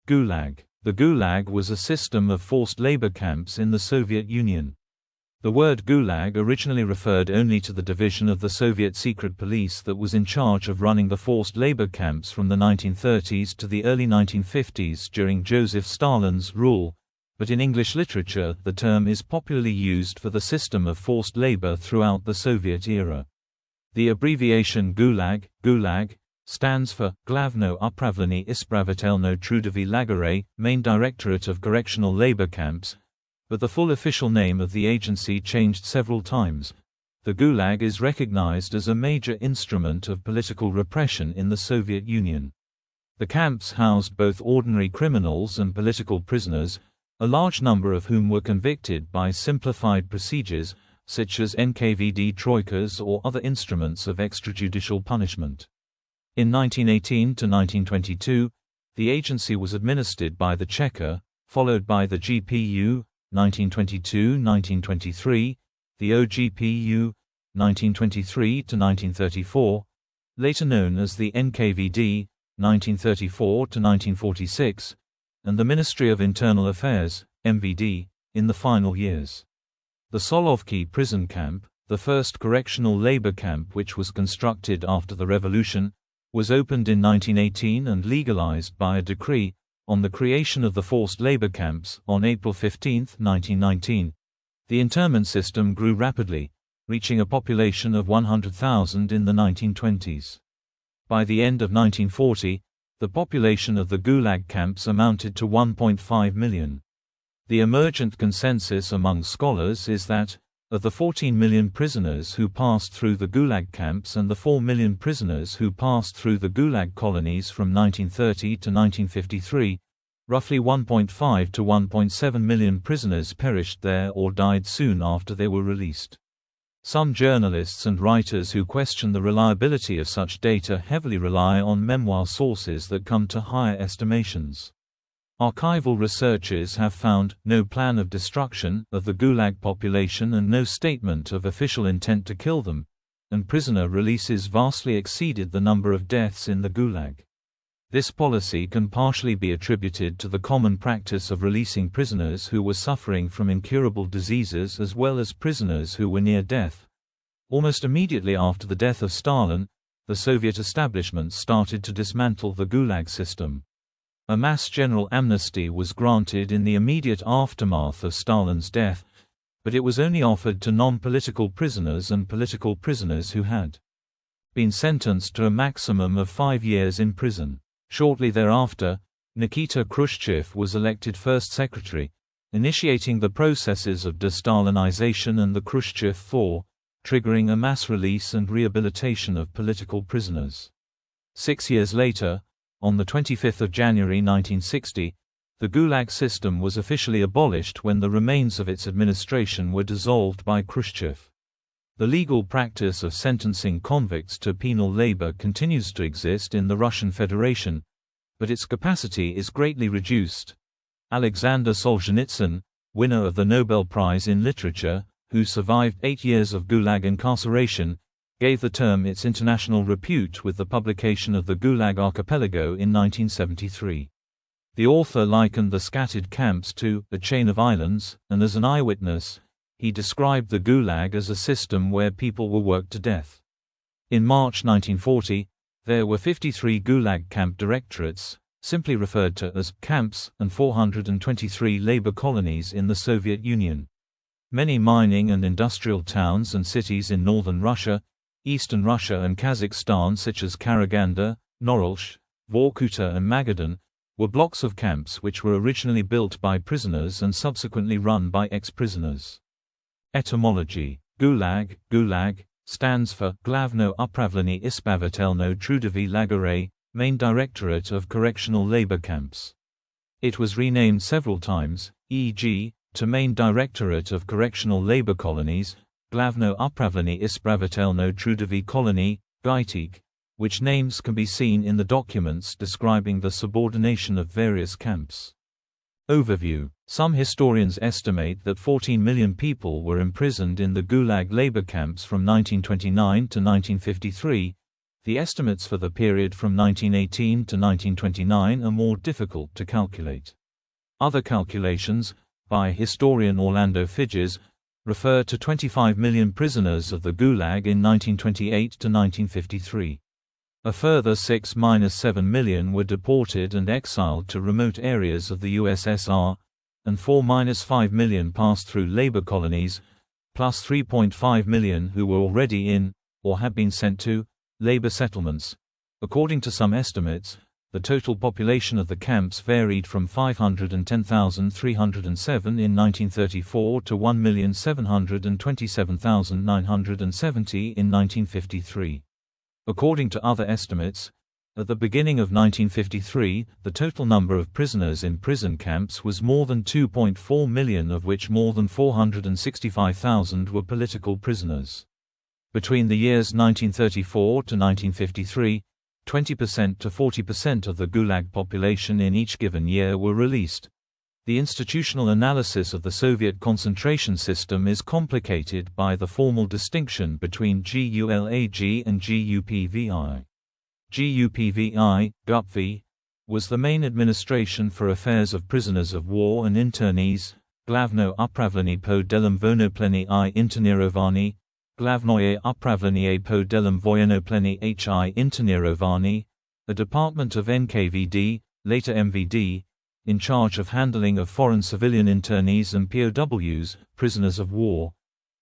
Gulag. The Gulag was a system of forced labor camps in the Soviet Union. The word Gulag originally referred only to the division of the Soviet secret police that was in charge of running the forced labor camps from the 1930s to the early 1950s during Joseph Stalin's rule, but in English literature the term is popularly used for the system of forced labor throughout the Soviet era. The abbreviation Gulag stands for Glavno Upravlenie Ispravitelno Trudovy Lagery, Main Directorate of Correctional Labor Camps, but the full official name of the agency changed several times. The Gulag is recognized as a major instrument of political repression in the Soviet Union. The camps housed both ordinary criminals and political prisoners, a large number of whom were convicted by simplified procedures, such as NKVD troikas or other instruments of extrajudicial punishment. In 1918 to 1922, the agency was administered by the Cheka, followed by the GPU, 1922–1923, the OGPU, 1923–1934, later known as the NKVD, 1934–1946, and the Ministry of Internal Affairs, MVD, in the final years. The Solovki prison camp, the first correctional labor camp which was constructed after the revolution, was opened in 1918 and legalized by a decree on the creation of the forced labor camps on April 15, 1919. The internment system grew rapidly, reaching a population of 100,000 in the 1920s. By the end of 1940, the population of the Gulag camps amounted to 1.5 million. The emergent consensus among scholars is that, of the 14 million prisoners who passed through the Gulag camps and the 4 million prisoners who passed through the Gulag colonies from 1930 to 1953, roughly 1.5 to 1.7 million prisoners perished there or died soon after they were released. Some journalists and writers who question the reliability of such data heavily rely on memoir sources that come to higher estimations. Archival researchers have found no plan of destruction of the Gulag population and no statement of official intent to kill them, and prisoner releases vastly exceeded the number of deaths in the Gulag. This policy can partially be attributed to the common practice of releasing prisoners who were suffering from incurable diseases as well as prisoners who were near death. Almost immediately after the death of Stalin, the Soviet establishment started to dismantle the Gulag system. A mass general amnesty was granted in the immediate aftermath of Stalin's death, but it was only offered to non-political prisoners and political prisoners who had been sentenced to a maximum of 5 years in prison. Shortly thereafter, Nikita Khrushchev was elected first secretary, initiating the processes of de-Stalinization and the Khrushchev Thaw, triggering a mass release and rehabilitation of political prisoners. 6 years later, on the 25th of January 1960, the Gulag system was officially abolished when the remains of its administration were dissolved by Khrushchev. The legal practice of sentencing convicts to penal labor continues to exist in the Russian Federation, but its capacity is greatly reduced. Alexander Solzhenitsyn, winner of the Nobel Prize in Literature, who survived 8 years of Gulag incarceration, gave the term its international repute with the publication of the Gulag Archipelago in 1973. The author likened the scattered camps to a chain of islands, and as an eyewitness, he described the Gulag as a system where people were worked to death. In March 1940, there were 53 Gulag camp directorates, simply referred to as camps, and 423 labor colonies in the Soviet Union. Many mining and industrial towns and cities in northern Russia, eastern Russia and Kazakhstan such as Karaganda, Norilsk, Vorkuta and Magadan, were blocks of camps which were originally built by prisoners and subsequently run by ex-prisoners. Etymology. Gulag stands for Glavno Upravlenie Ispravitelno Trudovy Lagery, Main Directorate of Correctional Labor Camps. It was renamed several times, e.g., to Main Directorate of Correctional Labor Colonies, Glavno Upravlenie Ispravitelno Trudovy Colony, Gaitik, which names can be seen in the documents describing the subordination of various camps. Overview. Some historians estimate that 14 million people were imprisoned in the Gulag labor camps from 1929 to 1953. The estimates for the period from 1918 to 1929 are more difficult to calculate. Other calculations, by historian Orlando Figes, refer to 25 million prisoners of the Gulag in 1928 to 1953. A further 6–7 million were deported and exiled to remote areas of the USSR, and 4–5 million passed through labor colonies, plus 3.5 million who were already in, or had been sent to, labor settlements. According to some estimates, the total population of the camps varied from 510,307 in 1934 to 1,727,970 in 1953. According to other estimates, at the beginning of 1953, the total number of prisoners in prison camps was more than 2.4 million, of which more than 465,000 were political prisoners. Between the years 1934 to 1953, 20% to 40% of the Gulag population in each given year were released. The institutional analysis of the Soviet concentration system is complicated by the formal distinction between Gulag and Gupvi. Gupvi, was the main administration for affairs of prisoners of war and internees, Glavno upravljenie po delom vojenoplenij I internirovani, Glavnoye upravljenie po delom vojenoplenij hi internirovani, a department of NKVD, later MVD, in charge of handling of foreign civilian internees and POWs, prisoners of war,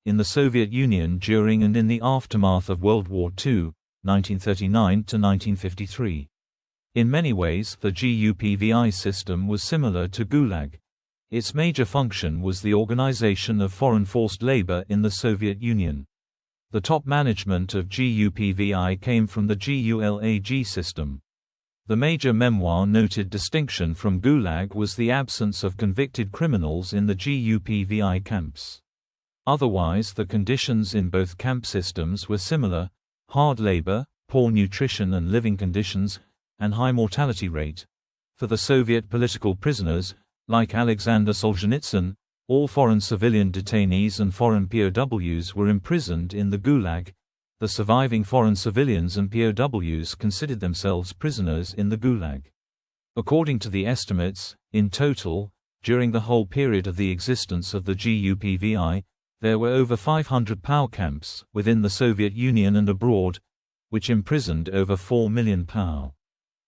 in the Soviet Union during and in the aftermath of World War II, 1939 to 1953. In many ways, the Gupvi system was similar to Gulag. Its major function was the organization of foreign forced labor in the Soviet Union. The top management of Gupvi came from the Gulag system. The major memoir-noted distinction from Gulag was the absence of convicted criminals in the Gupvi camps. Otherwise, the conditions in both camp systems were similar: hard labor, poor nutrition and living conditions, and high mortality rate. For the Soviet political prisoners, like Alexander Solzhenitsyn, all foreign civilian detainees and foreign POWs were imprisoned in the Gulag. The surviving foreign civilians and POWs considered themselves prisoners in the Gulag. According to the estimates, in total, during the whole period of the existence of the Gupvi, there were over 500 POW camps within the Soviet Union and abroad, which imprisoned over 4 million POW.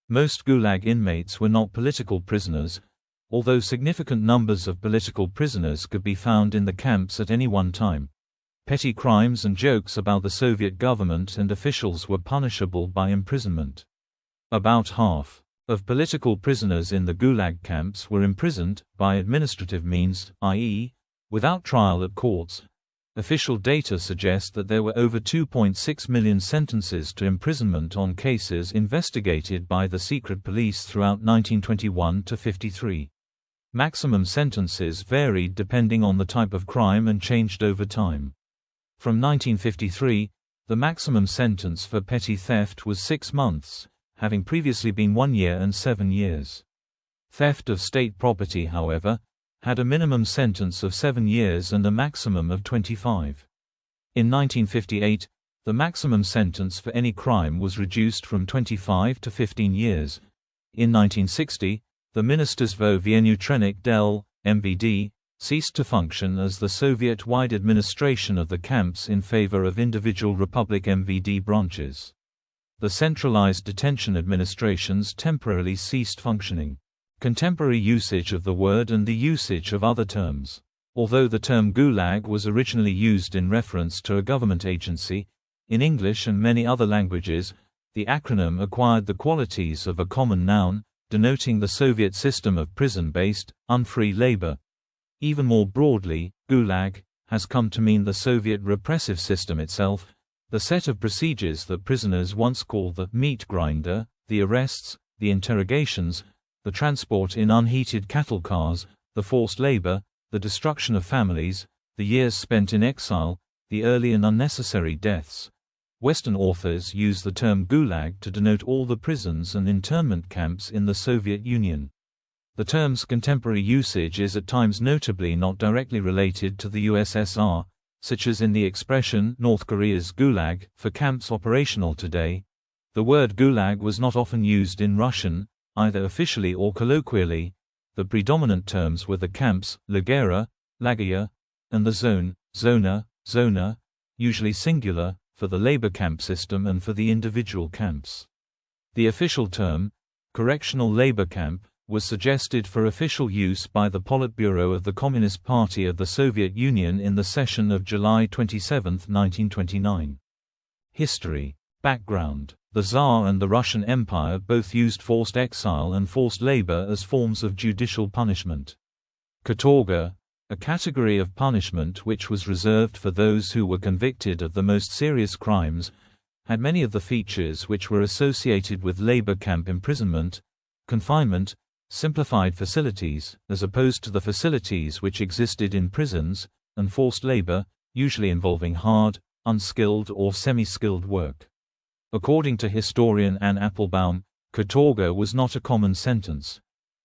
Most Gulag inmates were not political prisoners, although significant numbers of political prisoners could be found in the camps at any one time. Petty crimes and jokes about the Soviet government and officials were punishable by imprisonment. About half of political prisoners in the Gulag camps were imprisoned by administrative means, i.e., without trial at courts. Official data suggest that there were over 2.6 million sentences to imprisonment on cases investigated by the secret police throughout 1921 to 53. Maximum sentences varied depending on the type of crime and changed over time. From 1953, the maximum sentence for petty theft was 6 months, having previously been 1 year and 7 years. Theft of state property, however, had a minimum sentence of 7 years and a maximum of 25. In 1958, the maximum sentence for any crime was reduced from 25 to 15 years. In 1960, the Ministerstwo Vnutrzennych del, MVD, ceased to function as the Soviet-wide administration of the camps in favor of individual Republic MVD branches. The centralized detention administrations temporarily ceased functioning. Contemporary usage of the word and the usage of other terms. Although the term Gulag was originally used in reference to a government agency, in English and many other languages, the acronym acquired the qualities of a common noun, denoting the Soviet system of prison-based, unfree labor. Even more broadly, Gulag has come to mean the Soviet repressive system itself, the set of procedures that prisoners once called the meat grinder, the arrests, the interrogations, the transport in unheated cattle cars, the forced labor, the destruction of families, the years spent in exile, the early and unnecessary deaths. Western authors use the term Gulag to denote all the prisons and internment camps in the Soviet Union. The term's contemporary usage is at times notably not directly related to the USSR, such as in the expression North Korea's Gulag for camps operational today. The word Gulag was not often used in Russian, either officially or colloquially. The predominant terms were the camps, lagera, lagaya, and the zone, zona, zona, usually singular, for the labor camp system and for the individual camps. The official term, correctional labor camp, was suggested for official use by the Politburo of the Communist Party of the Soviet Union in the session of July 27, 1929. History. Background. The Tsar and the Russian Empire both used forced exile and forced labor as forms of judicial punishment. Katorga, a category of punishment which was reserved for those who were convicted of the most serious crimes, had many of the features which were associated with labor camp imprisonment, confinement, simplified facilities, as opposed to the facilities which existed in prisons, and forced labor, usually involving hard, unskilled or semi-skilled work. According to historian Anne Applebaum, katorga was not a common sentence.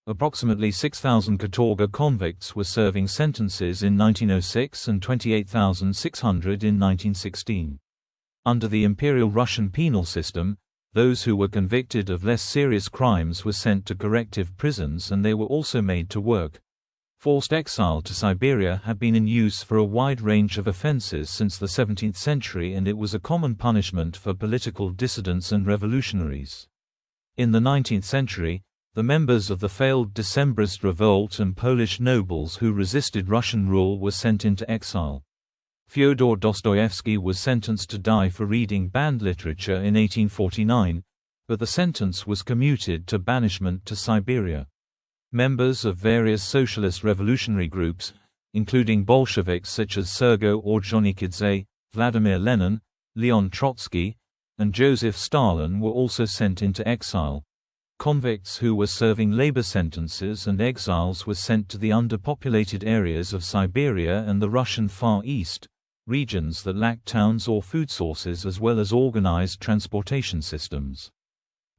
Approximately 6,000 katorga convicts were serving sentences in 1906 and 28,600 in 1916. Under the Imperial Russian penal system, those who were convicted of less serious crimes were sent to corrective prisons and they were also made to work. Forced exile to Siberia had been in use for a wide range of offenses since the 17th century, and it was a common punishment for political dissidents and revolutionaries. In the 19th century, the members of the failed Decembrist revolt and Polish nobles who resisted Russian rule were sent into exile. Fyodor Dostoevsky was sentenced to die for reading banned literature in 1849, but the sentence was commuted to banishment to Siberia. Members of various socialist revolutionary groups, including Bolsheviks such as Sergei Ordzhonikidze, Vladimir Lenin, Leon Trotsky, and Joseph Stalin, were also sent into exile. Convicts who were serving labor sentences and exiles were sent to the underpopulated areas of Siberia and the Russian Far East, regions that lacked towns or food sources as well as organized transportation systems.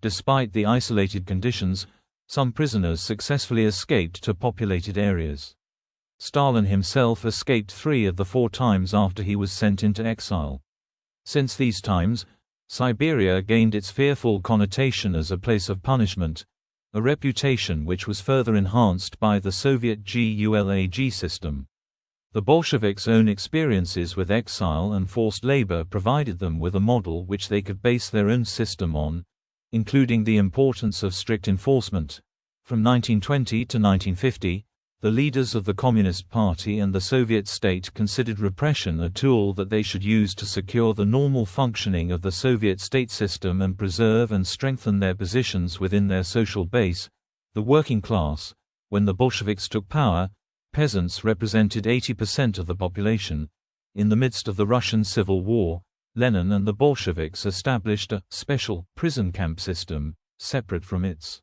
Despite the isolated conditions, some prisoners successfully escaped to populated areas. Stalin himself escaped 3 of the 4 times after he was sent into exile. Since these times, Siberia gained its fearful connotation as a place of punishment, a reputation which was further enhanced by the Soviet Gulag system. The Bolsheviks' own experiences with exile and forced labor provided them with a model which they could base their own system on, including the importance of strict enforcement. From 1920 to 1950, the leaders of the Communist Party and the Soviet state considered repression a tool that they should use to secure the normal functioning of the Soviet state system and preserve and strengthen their positions within their social base, the working class. When the Bolsheviks took power, peasants represented 80% of the population. In the midst of the Russian Civil War, Lenin and the Bolsheviks established a special prison camp system, separate from its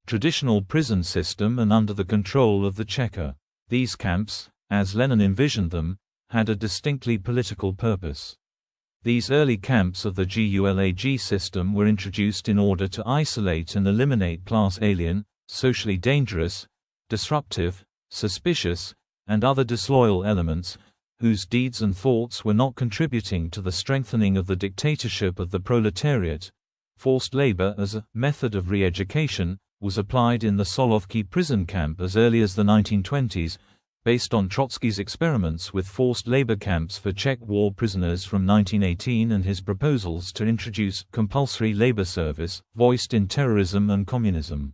traditional prison system and under the control of the Cheka. These camps, as Lenin envisioned them, had a distinctly political purpose. These early camps of the Gulag system were introduced in order to isolate and eliminate class alien, socially dangerous, disruptive, suspicious, and other disloyal elements, whose deeds and thoughts were not contributing to the strengthening of the dictatorship of the proletariat. Forced labor as a method of re-education was applied in the Solovki prison camp as early as the 1920s, based on Trotsky's experiments with forced labor camps for Czech war prisoners from 1918 and his proposals to introduce compulsory labor service, voiced in Terrorism and Communism.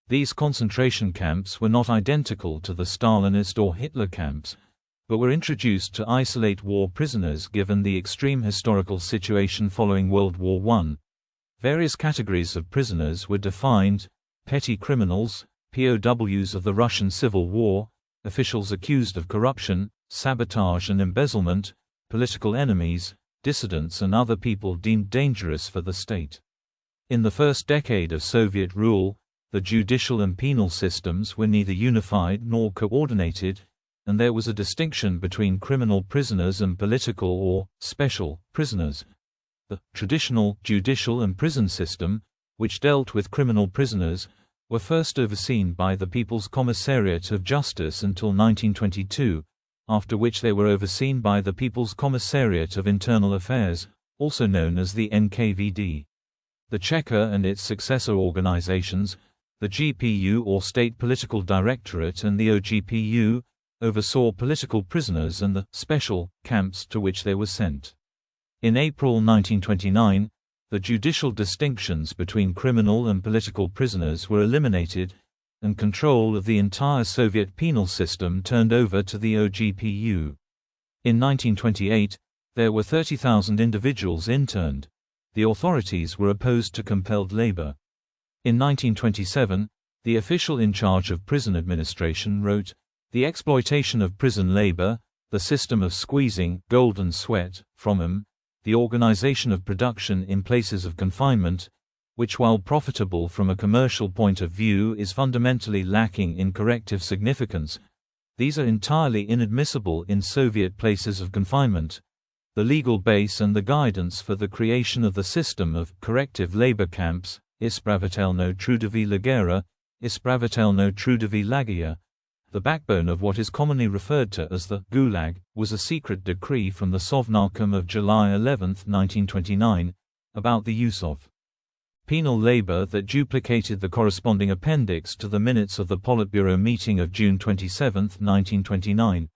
These concentration camps were not identical to the Stalinist or Hitler camps, but were introduced to isolate war prisoners given the extreme historical situation following World War I. Various categories of prisoners were defined: petty criminals, POWs of the Russian Civil War, officials accused of corruption, sabotage and embezzlement, political enemies, dissidents and other people deemed dangerous for the state. In the first decade of Soviet rule, the judicial and penal systems were neither unified nor coordinated, and there was a distinction between criminal prisoners and political or special prisoners. The traditional judicial and prison system, which dealt with criminal prisoners, were first overseen by the People's Commissariat of Justice until 1922, after which they were overseen by the People's Commissariat of Internal Affairs, also known as the NKVD. The Cheka and its successor organizations, the GPU or State Political Directorate and the OGPU, oversaw political prisoners and the special camps to which they were sent. In April 1929, the judicial distinctions between criminal and political prisoners were eliminated, and control of the entire Soviet penal system turned over to the OGPU. In 1928, there were 30,000 individuals interned. The authorities were opposed to compelled labor. In 1927, the official in charge of prison administration wrote, "The exploitation of prison labor, the system of squeezing golden sweat from them, the organization of production in places of confinement, which while profitable from a commercial point of view is fundamentally lacking in corrective significance, these are entirely inadmissible in Soviet places of confinement. The legal base and the guidance for the creation of the system of corrective labor camps, Ispravitelno trudovy lagera, Ispravitelno trudovy lageya, the backbone of what is commonly referred to as the Gulag, was a secret decree from the Sovnarkom of July 11, 1929, about the use of penal labor that duplicated the corresponding appendix to the minutes of the Politburo meeting of June 27, 1929.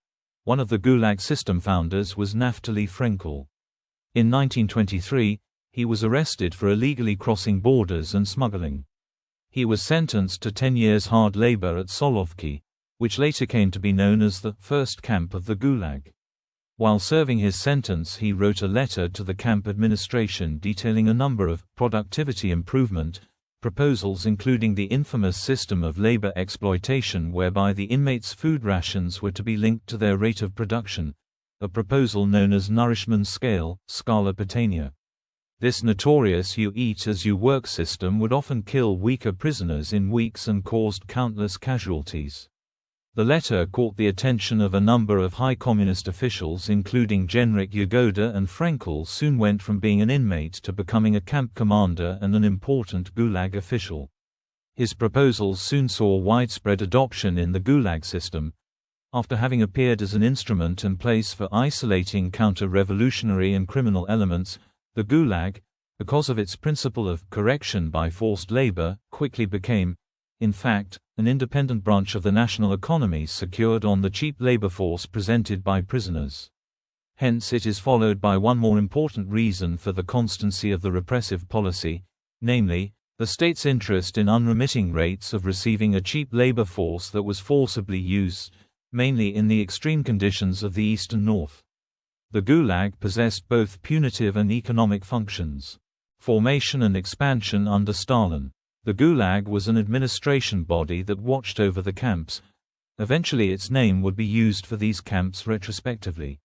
One of the Gulag system founders was Naftali Frenkel. In 1923, he was arrested for illegally crossing borders and smuggling. He was sentenced to 10 years hard labor at Solovki, which later came to be known as the first camp of the Gulag. While serving his sentence, he wrote a letter to the camp administration detailing a number of productivity improvement proposals, including the infamous system of labor exploitation whereby the inmates' food rations were to be linked to their rate of production, a proposal known as nourishment scale, Scala Patania. This notorious you eat as you work system would often kill weaker prisoners in weeks and caused countless casualties. The letter caught the attention of a number of high communist officials, including Genrik Yagoda, and Frenkel soon went from being an inmate to becoming a camp commander and an important Gulag official. His proposals soon saw widespread adoption in the Gulag system. After having appeared as an instrument and place for isolating counter-revolutionary and criminal elements, the Gulag, because of its principle of correction by forced labor, quickly became, in fact, an independent branch of the national economy secured on the cheap labor force presented by prisoners. Hence it is followed by one more important reason for the constancy of the repressive policy, namely, the state's interest in unremitting rates of receiving a cheap labor force that was forcibly used, mainly in the extreme conditions of the East and North. The Gulag possessed both punitive and economic functions. Formation and expansion under Stalin. The Gulag was an administration body that watched over the camps. Eventually its name would be used for these camps retrospectively.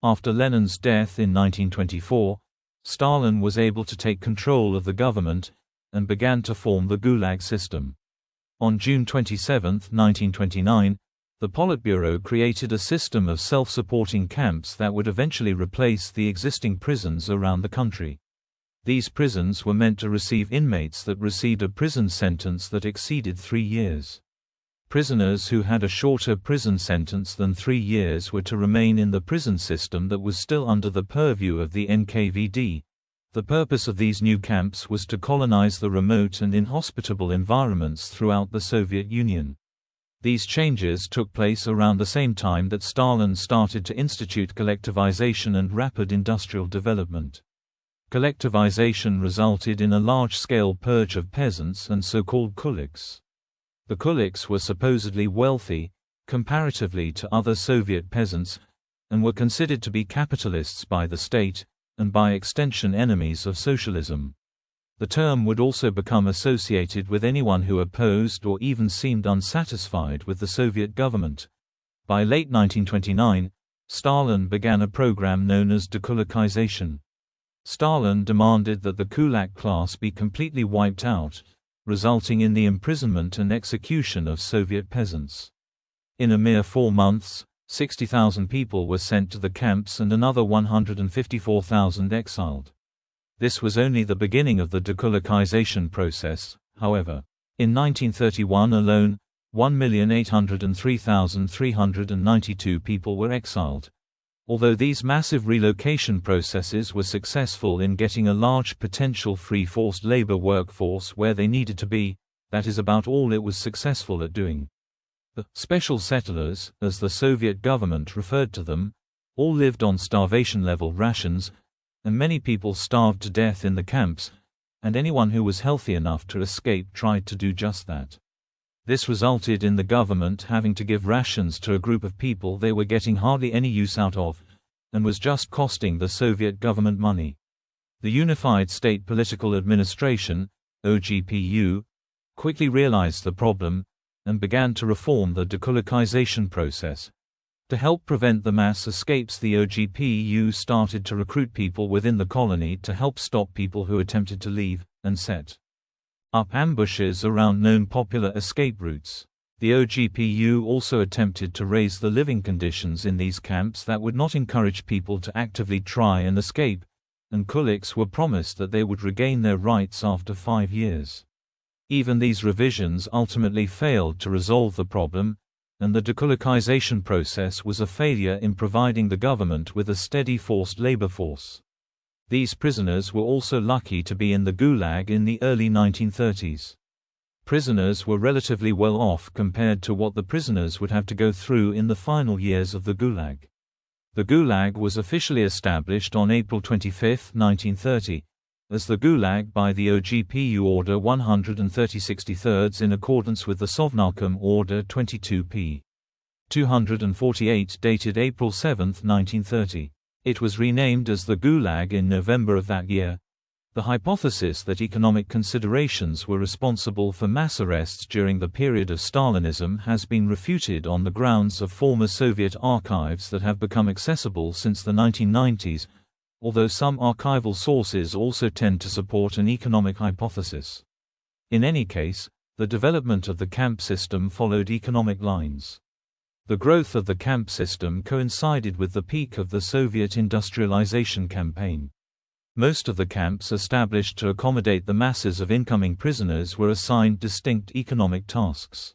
After Lenin's death in 1924, Stalin was able to take control of the government, and began to form the Gulag system. On June 27, 1929, the Politburo created a system of self-supporting camps that would eventually replace the existing prisons around the country. These prisons were meant to receive inmates that received a prison sentence that exceeded 3 years. Prisoners who had a shorter prison sentence than 3 years were to remain in the prison system that was still under the purview of the NKVD. The purpose of these new camps was to colonize the remote and inhospitable environments throughout the Soviet Union. These changes took place around the same time that Stalin started to institute collectivization and rapid industrial development. Collectivization resulted in a large-scale purge of peasants and so-called kuliks. The kuliks were supposedly wealthy, comparatively to other Soviet peasants, and were considered to be capitalists by the state, and by extension enemies of socialism. The term would also become associated with anyone who opposed or even seemed unsatisfied with the Soviet government. By late 1929, Stalin began a program known as dekulakization. Stalin demanded that the kulak class be completely wiped out, resulting in the imprisonment and execution of Soviet peasants. In a mere 4 months, 60,000 people were sent to the camps and another 154,000 exiled. This was only the beginning of the dekulakization process, however. In 1931 alone, 1,803,392 people were exiled. Although these massive relocation processes were successful in getting a large potential free forced labor workforce where they needed to be, that is about all it was successful at doing. The special settlers, as the Soviet government referred to them, all lived on starvation-level rations, and many people starved to death in the camps, and anyone who was healthy enough to escape tried to do just that. This resulted in the government having to give rations to a group of people they were getting hardly any use out of, and was just costing the Soviet government money. The Unified State Political Administration, OGPU, quickly realized the problem, and began to reform the dekulakization process. To help prevent the mass escapes, the OGPU started to recruit people within the colony to help stop people who attempted to leave, and set up ambushes around known popular escape routes. The OGPU also attempted to raise the living conditions in these camps that would not encourage people to actively try and escape, and kulaks were promised that they would regain their rights after 5 years. Even these revisions ultimately failed to resolve the problem, and the dekulakization process was a failure in providing the government with a steady forced labor force. These prisoners were also lucky to be in the Gulag in the early 1930s. Prisoners were relatively well off compared to what the prisoners would have to go through in the final years of the Gulag. The Gulag was officially established on April 25, 1930, as the Gulag by the OGPU Order 130/63 in accordance with the Sovnarkom Order 22p. 248 dated April 7, 1930. It was renamed as the Gulag in November of that year. The hypothesis that economic considerations were responsible for mass arrests during the period of Stalinism has been refuted on the grounds of former Soviet archives that have become accessible since the 1990s, although some archival sources also tend to support an economic hypothesis. In any case, the development of the camp system followed economic lines. The growth of the camp system coincided with the peak of the Soviet industrialization campaign. Most of the camps established to accommodate the masses of incoming prisoners were assigned distinct economic tasks.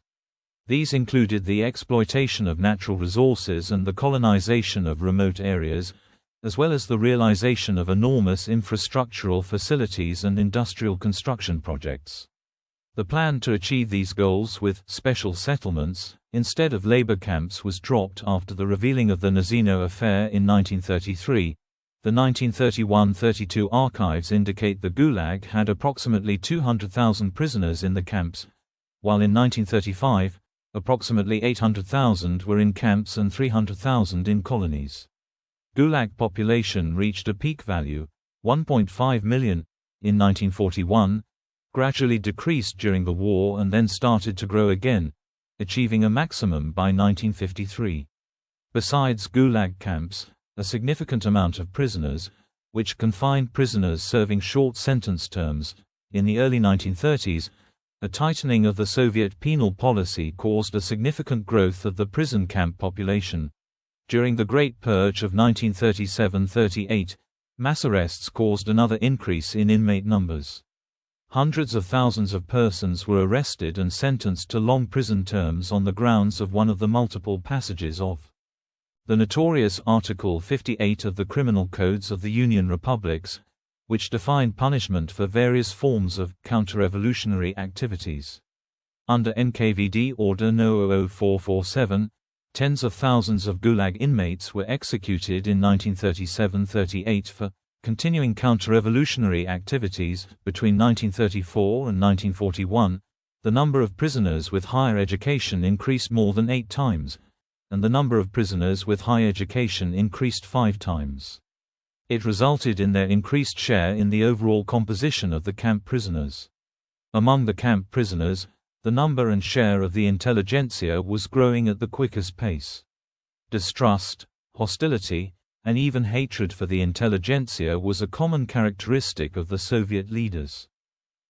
These included the exploitation of natural resources and the colonization of remote areas, as well as the realization of enormous infrastructural facilities and industrial construction projects. The plan to achieve these goals with special settlements, instead of labor camps, was dropped after the revealing of the Nazino affair in 1933. The 1931–32 archives indicate the Gulag had approximately 200,000 prisoners in the camps, while in 1935, approximately 800,000 were in camps and 300,000 in colonies. Gulag population reached a peak value, 1.5 million, in 1941, gradually decreased during the war and then started to grow again, achieving a maximum by 1953. Besides Gulag camps, a significant amount of prisoners, which confined prisoners serving short sentence terms, in the early 1930s, a tightening of the Soviet penal policy caused a significant growth of the prison camp population. During the Great Purge of 1937–38, mass arrests caused another increase in inmate numbers. Hundreds of thousands of persons were arrested and sentenced to long prison terms on the grounds of one of the multiple passages of the notorious Article 58 of the Criminal Codes of the Union Republics, which defined punishment for various forms of counter-revolutionary activities. Under NKVD Order No. 00447, tens of thousands of Gulag inmates were executed in 1937–38 for continuing counter-revolutionary activities. Between 1934 and 1941, the number of prisoners with higher education increased more than 8 times, and the number of prisoners with high education increased 5 times. It resulted in their increased share in the overall composition of the camp prisoners. Among the camp prisoners, the number and share of the intelligentsia was growing at the quickest pace. Distrust, hostility, and even hatred for the intelligentsia was a common characteristic of the Soviet leaders.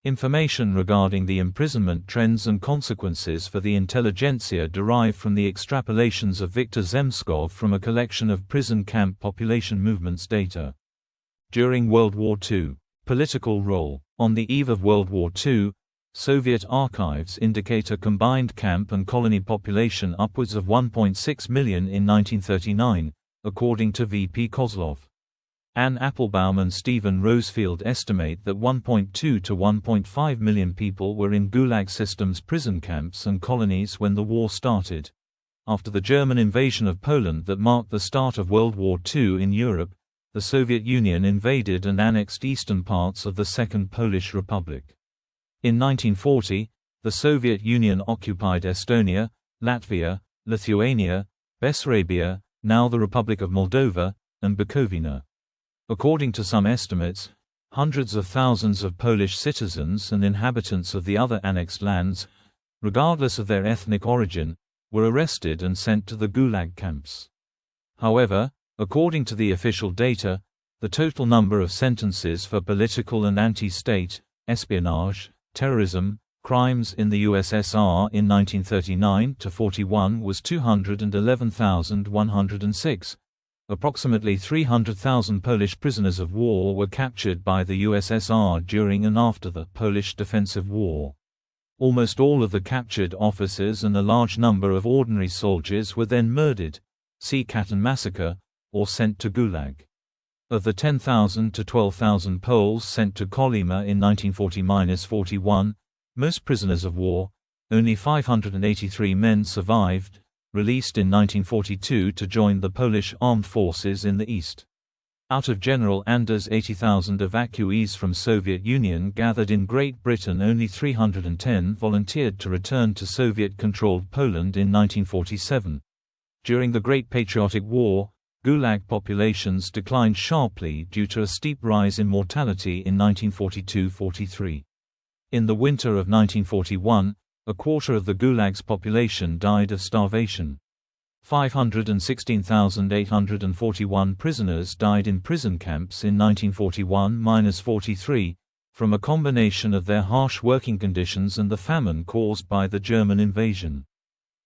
Information regarding the imprisonment trends and consequences for the intelligentsia derived from the extrapolations of Viktor Zemskov from a collection of prison camp population movements data. During World War II, political role. On the eve of World War II, Soviet archives indicate a combined camp and colony population upwards of 1.6 million in 1939, according to V.P. Kozlov. Ann Applebaum and Stephen Rosefield estimate that 1.2 to 1.5 million people were in Gulag System's prison camps and colonies when the war started. After the German invasion of Poland that marked the start of World War II in Europe, the Soviet Union invaded and annexed eastern parts of the Second Polish Republic. In 1940, the Soviet Union occupied Estonia, Latvia, Lithuania, Bessarabia, now the Republic of Moldova, and Bukovina. According to some estimates, hundreds of thousands of Polish citizens and inhabitants of the other annexed lands, regardless of their ethnic origin, were arrested and sent to the Gulag camps. However, according to the official data, the total number of sentences for political and anti-state, espionage, terrorism, crimes in the USSR in 1939–41 was 211,106. Approximately 300,000 Polish prisoners of war were captured by the USSR during and after the Polish Defensive War. Almost all of the captured officers and a large number of ordinary soldiers were then murdered, see Katyn massacre, or sent to Gulag. Of the 10,000 to 12,000 Poles sent to Kolyma in 1940–41, most prisoners of war, only 583 men survived, released in 1942 to join the Polish armed forces in the east. Out of General Anders' 80,000 evacuees from Soviet Union gathered in Great Britain, only 310 volunteered to return to Soviet-controlled Poland in 1947. During the Great Patriotic War, Gulag populations declined sharply due to a steep rise in mortality in 1942–43. In the winter of 1941, a quarter of the Gulag's population died of starvation. 516,841 prisoners died in prison camps in 1941–43, from a combination of their harsh working conditions and the famine caused by the German invasion.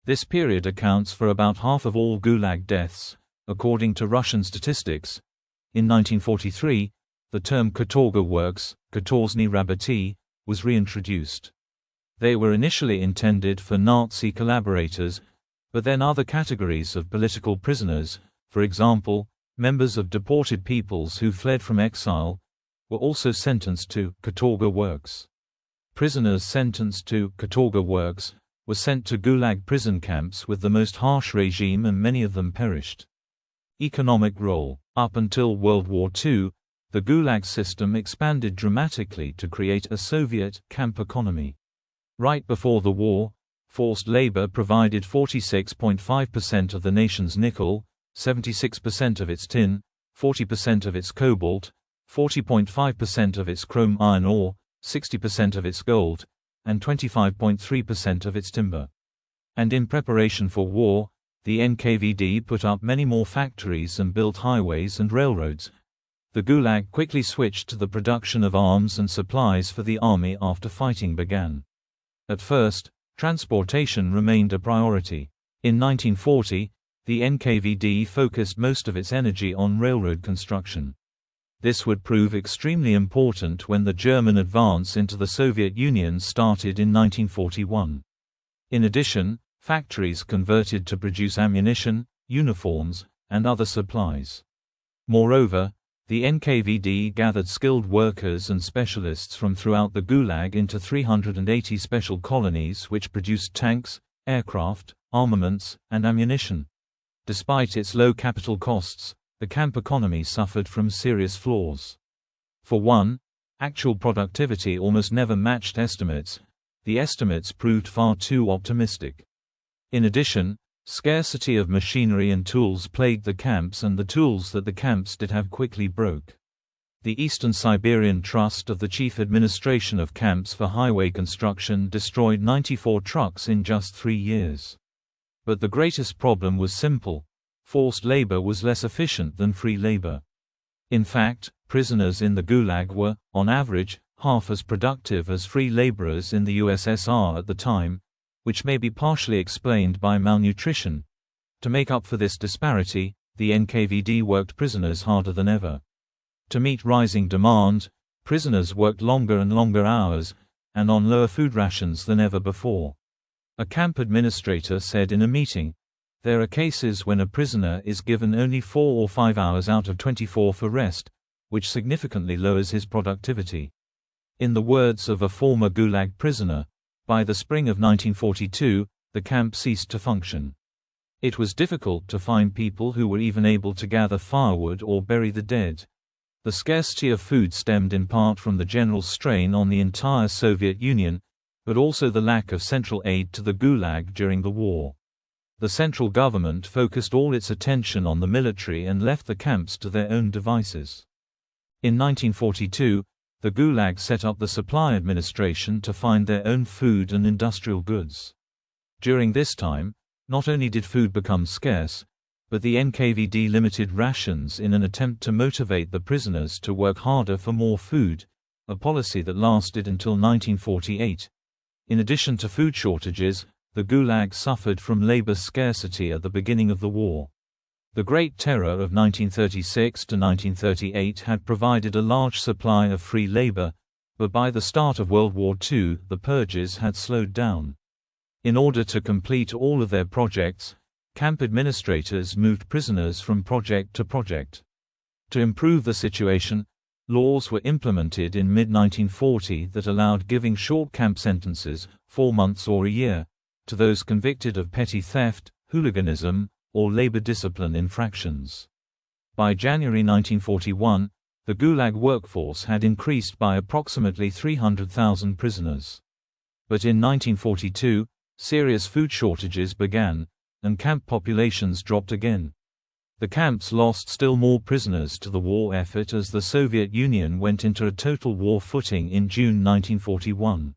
This period accounts for about half of all Gulag deaths, according to Russian statistics. In 1943, the term katorga works, katorzhny raboty, was reintroduced. They were initially intended for Nazi collaborators, but then other categories of political prisoners, for example, members of deported peoples who fled from exile, were also sentenced to katorga works. Prisoners sentenced to katorga works were sent to Gulag prison camps with the most harsh regime, and many of them perished. Economic role. Up until World War II, the Gulag system expanded dramatically to create a Soviet camp economy. Right before the war, forced labor provided 46.5% of the nation's nickel, 76% of its tin, 40% of its cobalt, 40.5% of its chrome iron ore, 60% of its gold, and 25.3% of its timber. And in preparation for war, the NKVD put up many more factories and built highways and railroads. The Gulag quickly switched to the production of arms and supplies for the army after fighting began. At first, transportation remained a priority. In 1940, the NKVD focused most of its energy on railroad construction. This would prove extremely important when the German advance into the Soviet Union started in 1941. In addition, factories converted to produce ammunition, uniforms, and other supplies. Moreover, the NKVD gathered skilled workers and specialists from throughout the Gulag into 380 special colonies which produced tanks, aircraft, armaments, and ammunition. Despite its low capital costs, the camp economy suffered from serious flaws. For one, actual productivity almost never matched estimates. The estimates proved far too optimistic. In addition, scarcity of machinery and tools plagued the camps, and the tools that the camps did have quickly broke. The Eastern Siberian Trust of the Chief Administration of Camps for Highway Construction destroyed 94 trucks in just 3 years. But the greatest problem was simple: forced labor was less efficient than free labor. In fact, prisoners in the Gulag were, on average, half as productive as free laborers in the USSR at the time, which may be partially explained by malnutrition. To make up for this disparity, the NKVD worked prisoners harder than ever. To meet rising demand, prisoners worked longer and longer hours, and on lower food rations than ever before. A camp administrator said in a meeting, There are cases when a prisoner is given only 4 or 5 hours out of 24 for rest, which significantly lowers his productivity. In the words of a former Gulag prisoner, by the spring of 1942, the camp ceased to function. It was difficult to find people who were even able to gather firewood or bury the dead. The scarcity of food stemmed in part from the general strain on the entire Soviet Union, but also the lack of central aid to the Gulag during the war. The central government focused all its attention on the military and left the camps to their own devices. In 1942, the Gulag set up the Supply Administration to find their own food and industrial goods. During this time, not only did food become scarce, but the NKVD limited rations in an attempt to motivate the prisoners to work harder for more food, a policy that lasted until 1948. In addition to food shortages, the Gulag suffered from labor scarcity at the beginning of the war. The Great Terror of 1936 to 1938 had provided a large supply of free labor, but by the start of World War II, the purges had slowed down. In order to complete all of their projects, camp administrators moved prisoners from project to project. To improve the situation, laws were implemented in mid-1940 that allowed giving short camp sentences, 4 months or a year, to those convicted of petty theft, hooliganism, or labor discipline infractions. By January 1941, the Gulag workforce had increased by approximately 300,000 prisoners. But in 1942, serious food shortages began, and camp populations dropped again. The camps lost still more prisoners to the war effort as the Soviet Union went into a total war footing in June 1941.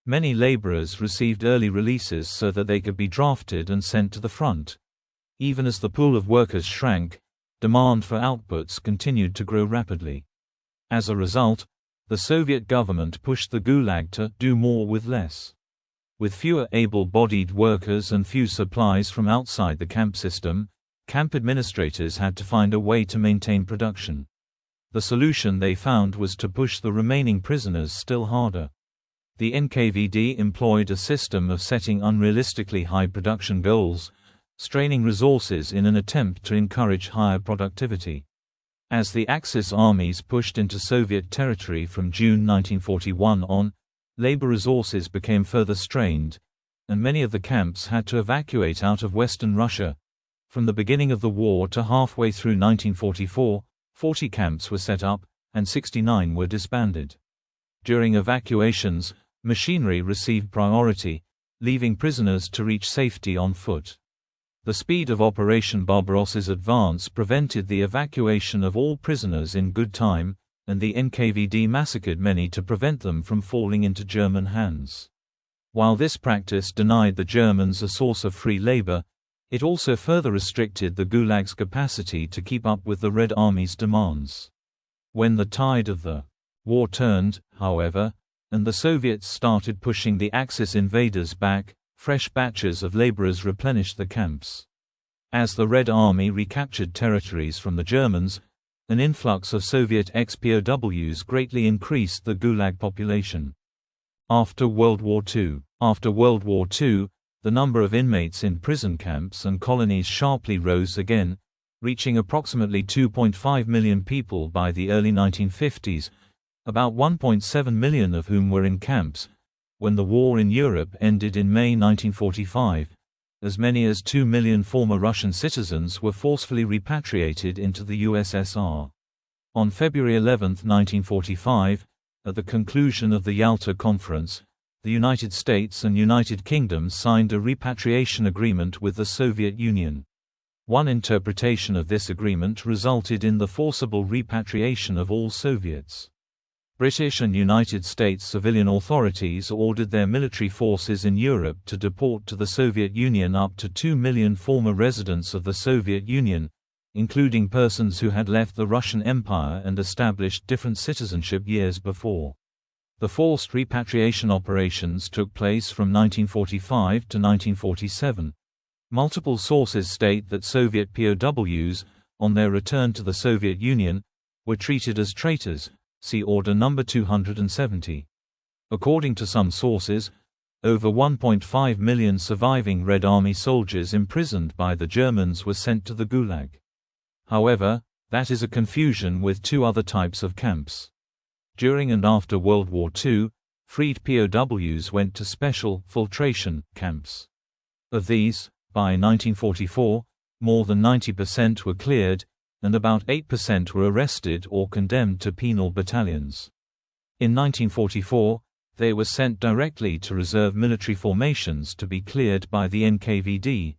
Many laborers received early releases so that they could be drafted and sent to the front. Even as the pool of workers shrank, demand for outputs continued to grow rapidly. As a result, the Soviet government pushed the Gulag to do more with less. With fewer able-bodied workers and few supplies from outside the camp system, camp administrators had to find a way to maintain production. The solution they found was to push the remaining prisoners still harder. The NKVD employed a system of setting unrealistically high production goals, straining resources in an attempt to encourage higher productivity. As the Axis armies pushed into Soviet territory from June 1941 on, labor resources became further strained, and many of the camps had to evacuate out of Western Russia. From the beginning of the war to halfway through 1944, 40 camps were set up, and 69 were disbanded. During evacuations, machinery received priority, leaving prisoners to reach safety on foot. The speed of Operation Barbarossa's advance prevented the evacuation of all prisoners in good time, and the NKVD massacred many to prevent them from falling into German hands. While this practice denied the Germans a source of free labor, it also further restricted the Gulag's capacity to keep up with the Red Army's demands. When the tide of the war turned, however, and the Soviets started pushing the Axis invaders back, fresh batches of laborers replenished the camps. As the Red Army recaptured territories from the Germans, an influx of Soviet ex-POWs greatly increased the Gulag population. After World War II, the number of inmates in prison camps and colonies sharply rose again, reaching approximately 2.5 million people by the early 1950s, about 1.7 million of whom were in camps. When the war in Europe ended in May 1945, as many as 2 million former Russian citizens were forcefully repatriated into the USSR. On February 11, 1945, at the conclusion of the Yalta Conference, the United States and United Kingdom signed a repatriation agreement with the Soviet Union. One interpretation of this agreement resulted in the forcible repatriation of all Soviets. British and United States civilian authorities ordered their military forces in Europe to deport to the Soviet Union up to 2 million former residents of the Soviet Union, including persons who had left the Russian Empire and established different citizenship years before. The forced repatriation operations took place from 1945 to 1947. Multiple sources state that Soviet POWs, on their return to the Soviet Union, were treated as traitors. See Order No. 270. According to some sources, Over 1.5 million surviving Red Army soldiers imprisoned by the Germans were sent to the Gulag. However, that is a confusion with two other types of camps. During and after World War II, freed POWs went to special filtration camps. Of these, by 1944, more than 90% were cleared, and about 8% were arrested or condemned to penal battalions. In 1944, they were sent directly to reserve military formations to be cleared by the NKVD.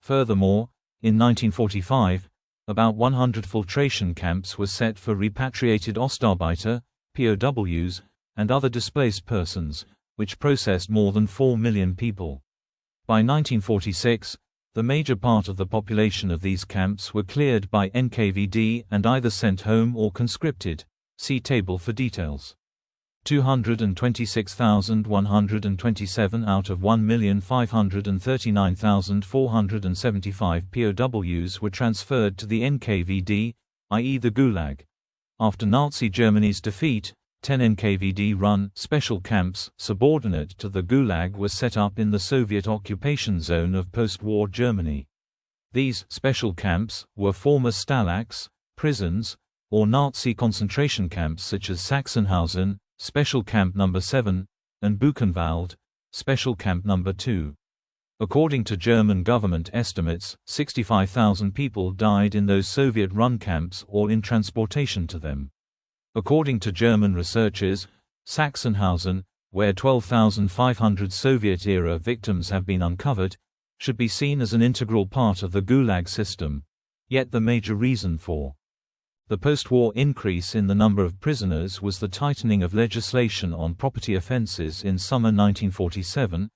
Furthermore, in 1945, about 100 filtration camps were set for repatriated Ostarbeiter, POWs, and other displaced persons, which processed more than 4 million people. By 1946, the major part of the population of these camps were cleared by NKVD and either sent home or conscripted. See table for details. 226,127 out of 1,539,475 POWs were transferred to the NKVD, i.e. the Gulag. After Nazi Germany's defeat, 10 NKVD-run special camps subordinate to the Gulag were set up in the Soviet occupation zone of post-war Germany. These special camps were former Stalags, prisons, or Nazi concentration camps such as Sachsenhausen, Special Camp No. 7, and Buchenwald, Special Camp No. 2. According to German government estimates, 65,000 people died in those Soviet-run camps or in transportation to them. According to German researchers, Sachsenhausen, where 12,500 Soviet-era victims have been uncovered, should be seen as an integral part of the Gulag system. Yet the major reason for the post-war increase in the number of prisoners was the tightening of legislation on property offenses in summer 1947.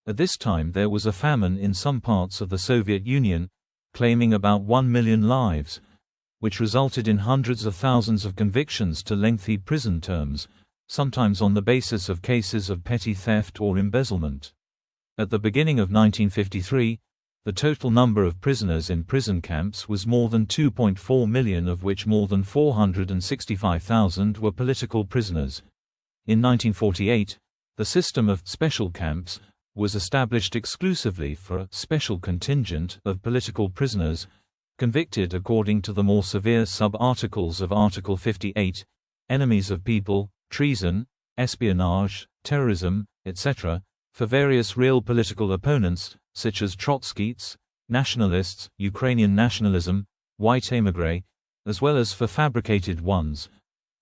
At this time there was a famine in some parts of the Soviet Union, claiming about 1 million lives, which resulted in hundreds of thousands of convictions to lengthy prison terms, sometimes on the basis of cases of petty theft or embezzlement. At the beginning of 1953, the total number of prisoners in prison camps was more than 2.4 million, of which more than 465,000 were political prisoners. In 1948, the system of special camps was established exclusively for a special contingent of political prisoners, convicted according to the more severe sub-articles of Article 58, enemies of people, treason, espionage, terrorism, etc., for various real political opponents, such as Trotskyists, nationalists, Ukrainian nationalism, white émigrés, as well as for fabricated ones.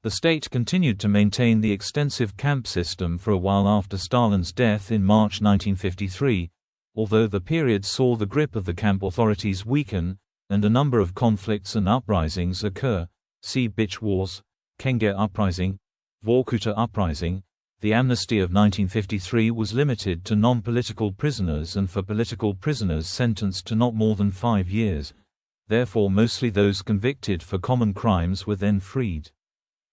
The state continued to maintain the extensive camp system for a while after Stalin's death in March 1953, although the period saw the grip of the camp authorities weaken, and a number of conflicts and uprisings occur. See Bitch Wars, Kenge Uprising, Vorkuta Uprising. The amnesty of 1953 was limited to non-political prisoners and for political prisoners sentenced to not more than 5 years. Therefore mostly those convicted for common crimes were then freed.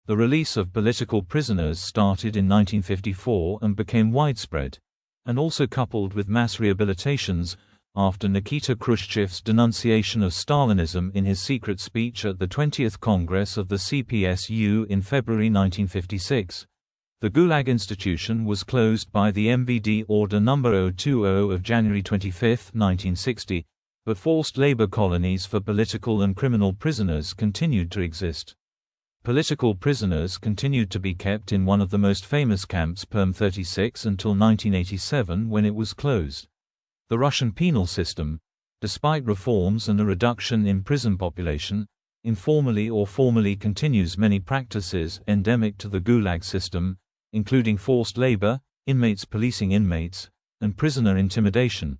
The release of political prisoners started in 1954 and became widespread, and also coupled with mass rehabilitations, after Nikita Khrushchev's denunciation of Stalinism in his secret speech at the 20th Congress of the CPSU in February 1956. The Gulag institution was closed by the MVD Order No. 020 of January 25, 1960, but forced labor colonies for political and criminal prisoners continued to exist. Political prisoners continued to be kept in one of the most famous camps, Perm 36, until 1987 when it was closed. The Russian penal system, despite reforms and a reduction in prison population, informally or formally continues many practices endemic to the Gulag system, including forced labor, inmates policing inmates, and prisoner intimidation.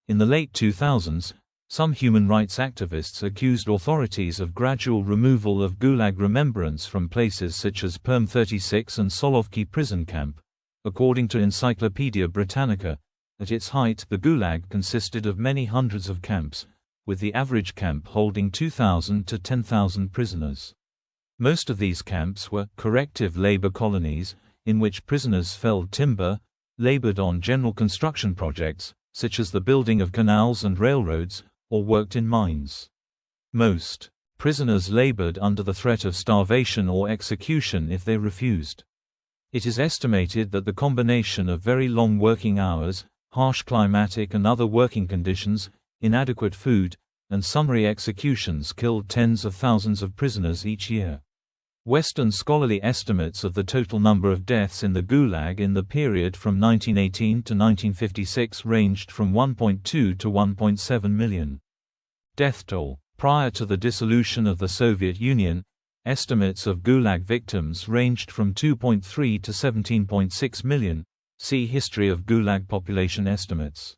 In the late 2000s, some human rights activists accused authorities of gradual removal of Gulag remembrance from places such as Perm 36 and Solovki prison camp. According to Encyclopedia Britannica, at its height the Gulag consisted of many hundreds of camps, with the average camp holding 2,000 to 10,000 prisoners. Most of these camps were corrective labor colonies, in which prisoners felled timber, labored on general construction projects, such as the building of canals and railroads, or worked in mines. Most prisoners labored under the threat of starvation or execution if they refused. It is estimated that the combination of very long working hours, harsh climatic and other working conditions, inadequate food, and summary executions killed tens of thousands of prisoners each year. Western scholarly estimates of the total number of deaths in the Gulag in the period from 1918 to 1956 ranged from 1.2 to 1.7 million. Death toll. Prior to the dissolution of the Soviet Union, estimates of Gulag victims ranged from 2.3 to 17.6 million. See History of Gulag population estimates.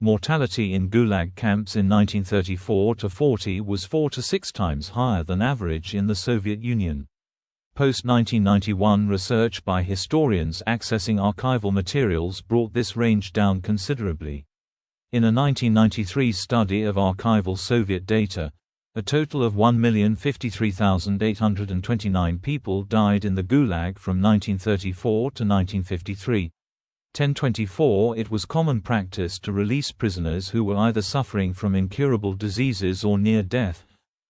Mortality in Gulag camps in 1934 to 40 was 4 to 6 times higher than average in the Soviet Union. Post-1991 research by historians accessing archival materials brought this range down considerably. In a 1993 study of archival Soviet data, a total of 1,053,829 people died in the Gulag from 1934 to 1953. 1024 It was common practice to release prisoners who were either suffering from incurable diseases or near death,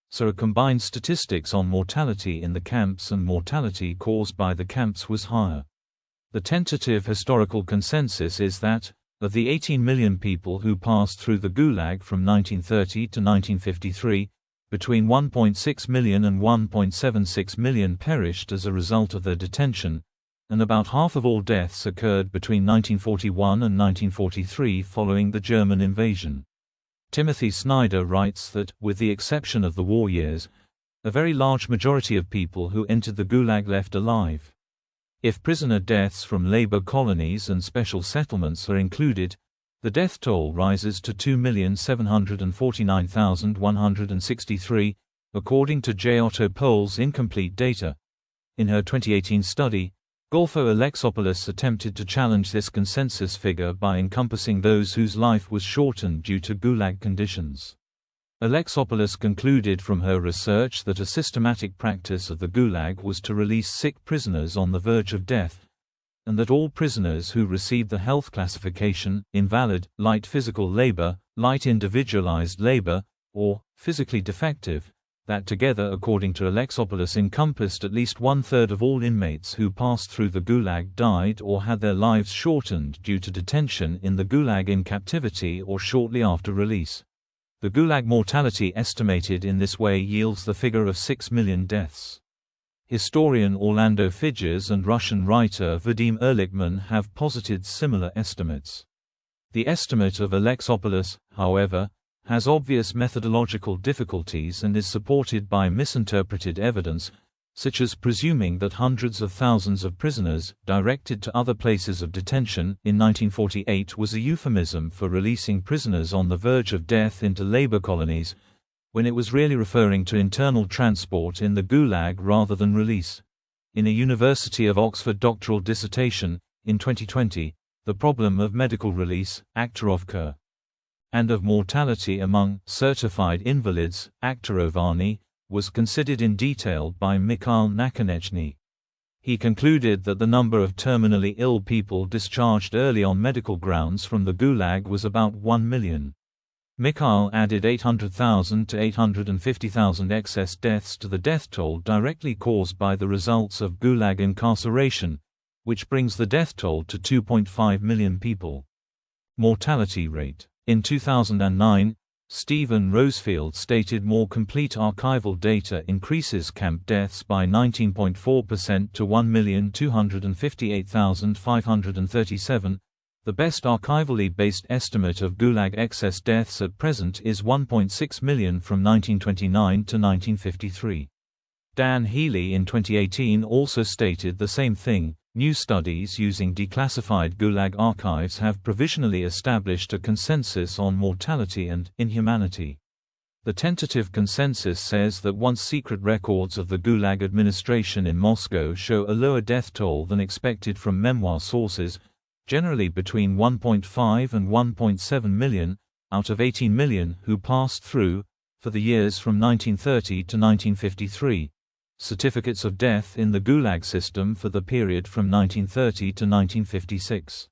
so a combined statistics on mortality in the camps and mortality caused by the camps was higher. The tentative historical consensus is that, of the 18 million people who passed through the Gulag from 1930 to 1953, between 1.6 million and 1.76 million perished as a result of their detention, and about half of all deaths occurred between 1941 and 1943 following the German invasion. Timothy Snyder writes that, with the exception of the war years, a very large majority of people who entered the Gulag left alive. If prisoner deaths from labor colonies and special settlements are included, the death toll rises to 2,749,163, according to J. Otto Pohl's incomplete data. In her 2018 study, Golfo Alexopoulos attempted to challenge this consensus figure by encompassing those whose life was shortened due to Gulag conditions. Alexopoulos concluded from her research that a systematic practice of the Gulag was to release sick prisoners on the verge of death, and that all prisoners who received the health classification, invalid, light physical labor, light individualized labor, or physically defective, that together, according to Alexopoulos, encompassed at least one-third of all inmates who passed through the Gulag died or had their lives shortened due to detention in the Gulag in captivity or shortly after release. The Gulag mortality estimated in this way yields the figure of 6 million deaths. Historian Orlando Figes and Russian writer Vadim Ehrlichman have posited similar estimates. The estimate of Alexopoulos, however, has obvious methodological difficulties and is supported by misinterpreted evidence, such as presuming that hundreds of thousands of prisoners, directed to other places of detention, in 1948 was a euphemism for releasing prisoners on the verge of death into labor colonies, when it was really referring to internal transport in the Gulag rather than release. In a University of Oxford doctoral dissertation, in 2020, The Problem of Medical Release, Aktarovka, and of Mortality Among Certified Invalids, Aktarovany, was considered in detail by Mikhail Nakonechny. He concluded that the number of terminally ill people discharged early on medical grounds from the Gulag was about 1 million. Mikhail added 800,000 to 850,000 excess deaths to the death toll directly caused by the results of Gulag incarceration, which brings the death toll to 2.5 million people. Mortality rate. In 2009, Stephen Rosefield stated more complete archival data increases camp deaths by 19.4% to 1,258,537. The best archivally based estimate of Gulag excess deaths at present is 1.6 million from 1929 to 1953. Dan Healy in 2018 also stated the same thing. New studies using declassified Gulag archives have provisionally established a consensus on mortality and inhumanity. The tentative consensus says that once secret records of the Gulag administration in Moscow show a lower death toll than expected from memoir sources, generally between 1.5 and 1.7 million, out of 18 million who passed through, for the years from 1930 to 1953. Certificates of death in the Gulag system for the period from 1930 to 1956.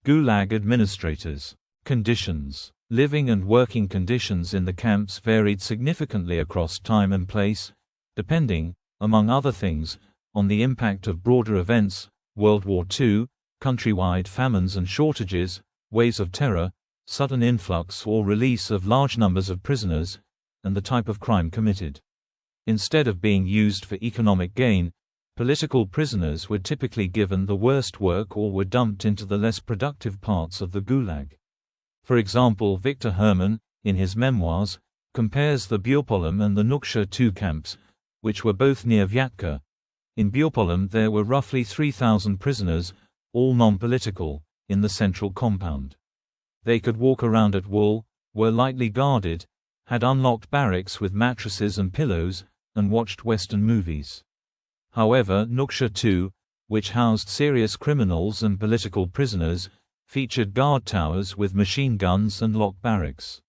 Gulag administrators. Conditions. Living and working conditions in the camps varied significantly across time and place, depending, among other things, on the impact of broader events, World War II, countrywide famines and shortages, waves of terror, sudden influx or release of large numbers of prisoners, and the type of crime committed. Instead of being used for economic gain, political prisoners were typically given the worst work or were dumped into the less productive parts of the Gulag. For example, Victor Herman, in his memoirs, compares the Biopolem and the Nuksha II camps, which were both near Vyatka. In Biopolem there were roughly 3,000 prisoners, all non-political, in the central compound. They could walk around at will, were lightly guarded, had unlocked barracks with mattresses and pillows, and watched Western movies. However, Nuksha II, which housed serious criminals and political prisoners, featured guard towers with machine guns and locked barracks.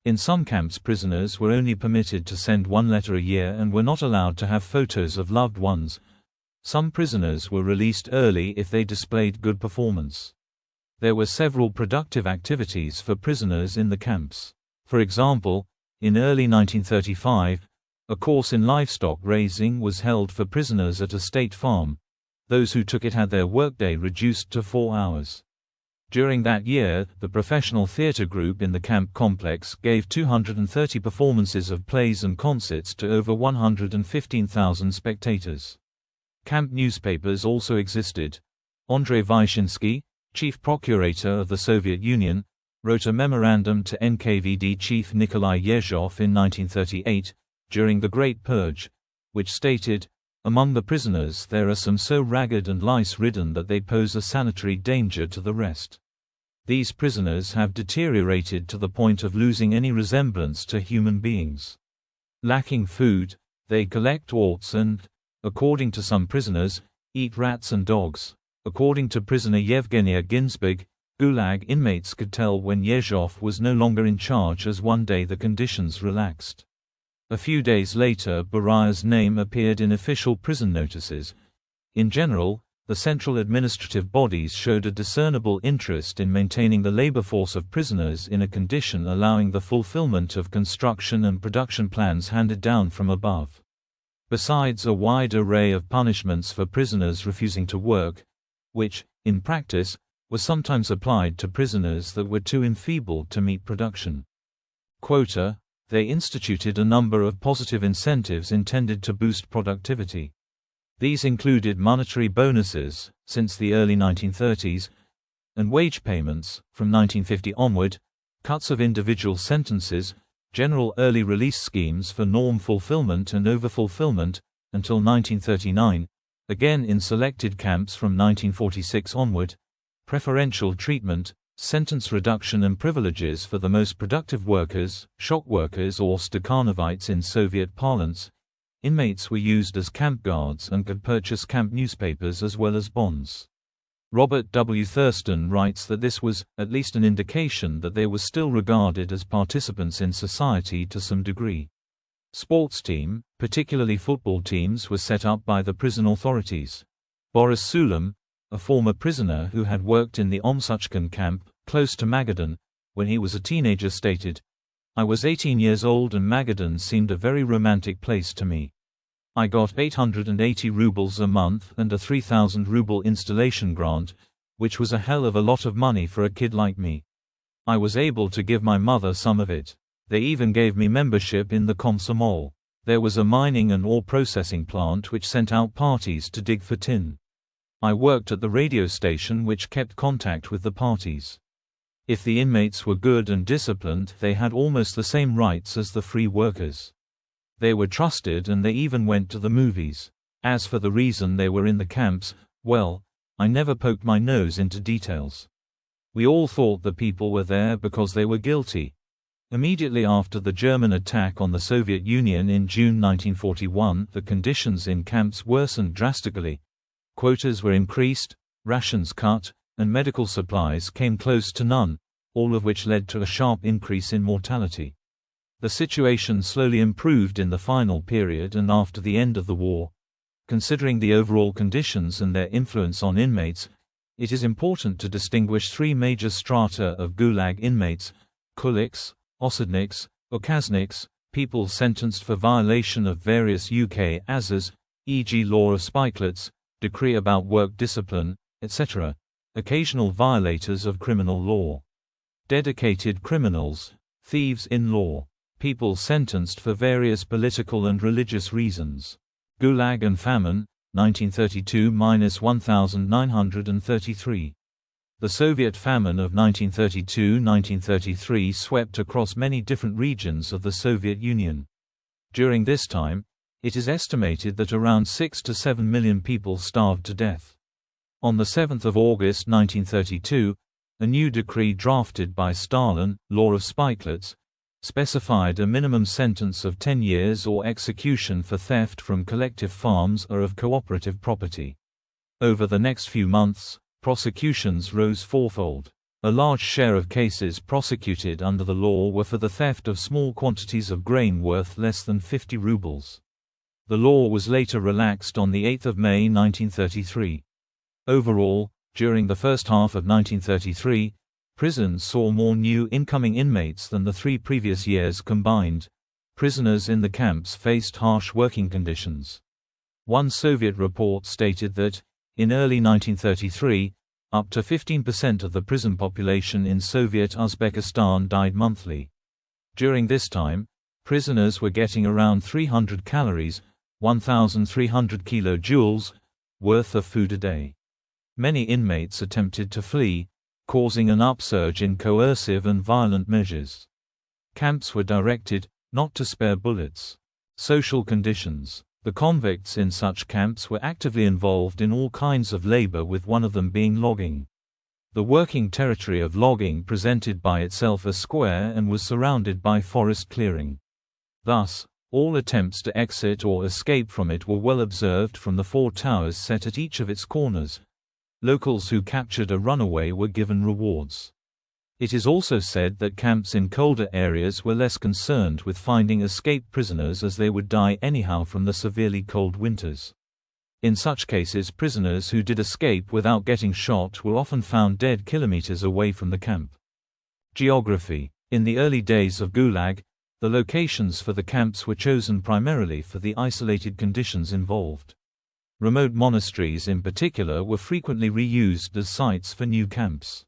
In some camps, prisoners were only permitted to send one letter a year and were not allowed to have photos of loved ones. Some prisoners were released early if they displayed good performance. There were several productive activities for prisoners in the camps. For example, in early 1935, a course in livestock raising was held for prisoners at a state farm. Those who took it had their workday reduced to 4 hours. During that year, the professional theater group in the camp complex gave 230 performances of plays and concerts to over 115,000 spectators. Camp newspapers also existed. Andrei Vyshinsky, chief procurator of the Soviet Union, wrote a memorandum to NKVD chief Nikolai Yezhov in 1938, during the Great Purge, which stated, "Among the prisoners there are some so ragged and lice-ridden that they pose a sanitary danger to the rest. These prisoners have deteriorated to the point of losing any resemblance to human beings. Lacking food, they collect orts and, according to some prisoners, eat rats and dogs." According to prisoner Yevgenia Ginsburg, Gulag inmates could tell when Yezhov was no longer in charge as one day the conditions relaxed. A few days later, Baraya's name appeared in official prison notices. In general, the central administrative bodies showed a discernible interest in maintaining the labor force of prisoners in a condition allowing the fulfillment of construction and production plans handed down from above. Besides a wide array of punishments for prisoners refusing to work, which, in practice, were sometimes applied to prisoners that were too enfeebled to meet production quota, they instituted a number of positive incentives intended to boost productivity. These included monetary bonuses, since the early 1930s, and wage payments, from 1950 onward, cuts of individual sentences, general early release schemes for norm fulfillment and overfulfillment, until 1939, again in selected camps from 1946 onward, preferential treatment, sentence reduction and privileges for the most productive workers, shock workers or Stakhanovites in Soviet parlance. Inmates were used as camp guards and could purchase camp newspapers as well as bonds. Robert W. Thurston writes that this was, at least, an indication that they were still regarded as participants in society to some degree. Sports team, particularly football teams, were set up by the prison authorities. Boris Sulam, a former prisoner who had worked in the Omsuchkan camp, close to Magadan, when he was a teenager, stated, "I was 18 years old and Magadan seemed a very romantic place to me. I got 880 rubles a month and a 3,000 ruble installation grant, which was a hell of a lot of money for a kid like me. I was able to give my mother some of it. They even gave me membership in the Komsomol. There was a mining and ore processing plant which sent out parties to dig for tin. I worked at the radio station which kept contact with the parties. If the inmates were good and disciplined, they had almost the same rights as the free workers. They were trusted and they even went to the movies. As for the reason they were in the camps, well, I never poked my nose into details. We all thought the people were there because they were guilty." Immediately after the German attack on the Soviet Union in June 1941, the conditions in camps worsened drastically. Quotas were increased, rations cut, and medical supplies came close to none, all of which led to a sharp increase in mortality. The situation slowly improved in the final period and after the end of the war. Considering the overall conditions and their influence on inmates, it is important to distinguish three major strata of Gulag inmates: Kuliks, Osadniks, Ukazniks, people sentenced for violation of various UK ASAs, e.g. law of spikelets, decree about work discipline, etc. Occasional violators of criminal law. Dedicated criminals, thieves in law. People sentenced for various political and religious reasons. Gulag and famine, 1932–1933. The Soviet famine of 1932–1933 swept across many different regions of the Soviet Union. During this time, it is estimated that around 6 to 7 million people starved to death. On 7 August 1932, a new decree drafted by Stalin, Law of Spikelets, specified a minimum sentence of 10 years or execution for theft from collective farms or of cooperative property. Over the next few months, prosecutions rose fourfold. A large share of cases prosecuted under the law were for the theft of small quantities of grain worth less than 50 rubles. The law was later relaxed on 8 May 1933. Overall, during the first half of 1933, prisons saw more new incoming inmates than the 3 previous years combined. Prisoners in the camps faced harsh working conditions. One Soviet report stated that, in early 1933, up to 15% of the prison population in Soviet Uzbekistan died monthly. During this time, prisoners were getting around 300 calories, 1,300 kilojoules, worth of food a day. Many inmates attempted to flee, causing an upsurge in coercive and violent measures. Camps were directed not to spare bullets. Social conditions. The convicts in such camps were actively involved in all kinds of labor, with one of them being logging. The working territory of logging presented by itself a square and was surrounded by forest clearing. Thus, all attempts to exit or escape from it were well observed from the 4 towers set at each of its corners. Locals who captured a runaway were given rewards. It is also said that camps in colder areas were less concerned with finding escaped prisoners, as they would die anyhow from the severely cold winters. In such cases, prisoners who did escape without getting shot were often found dead kilometers away from the camp. Geography. In the early days of Gulag, the locations for the camps were chosen primarily for the isolated conditions involved. Remote monasteries in particular were frequently reused as sites for new camps.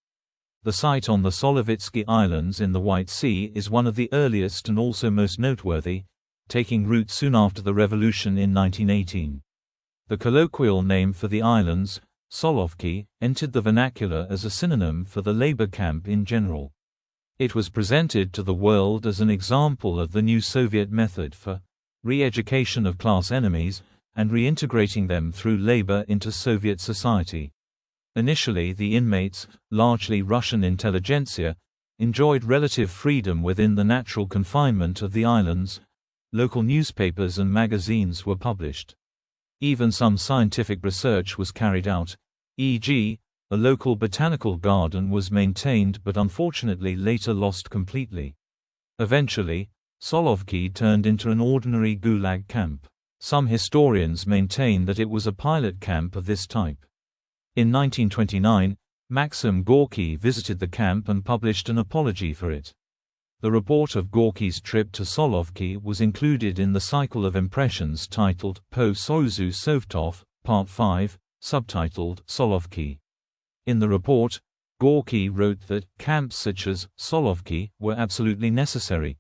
The site on the Solovetsky Islands in the White Sea is one of the earliest and also most noteworthy, taking root soon after the revolution in 1918. The colloquial name for the islands, Solovki, entered the vernacular as a synonym for the labor camp in general. It was presented to the world as an example of the new Soviet method for re-education of class enemies and reintegrating them through labor into Soviet society. Initially, the inmates, largely Russian intelligentsia, enjoyed relative freedom within the natural confinement of the islands. Local newspapers and magazines were published. Even some scientific research was carried out, e.g., a local botanical garden was maintained but unfortunately later lost completely. Eventually, Solovki turned into an ordinary Gulag camp. Some historians maintain that it was a pilot camp of this type. In 1929, Maxim Gorky visited the camp and published an apology for it. The report of Gorky's trip to Solovki was included in the cycle of impressions titled Po Soyuzu Sovtov, Part 5, subtitled Solovki. In the report, Gorky wrote that camps such as Solovki were absolutely necessary.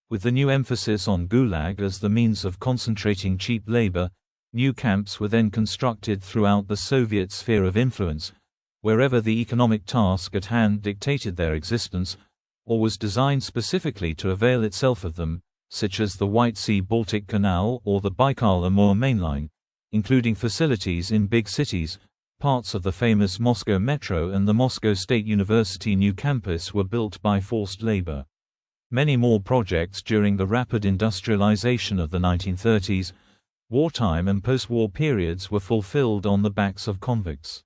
With the new emphasis on Gulag as the means of concentrating cheap labor, new camps were then constructed throughout the Soviet sphere of influence, wherever the economic task at hand dictated their existence, or was designed specifically to avail itself of them, such as the White Sea-Baltic Canal or the Baikal-Amur mainline, including facilities in big cities. Parts of the famous Moscow Metro and the Moscow State University new campus were built by forced labor. Many more projects during the rapid industrialization of the 1930s, wartime and post-war periods were fulfilled on the backs of convicts.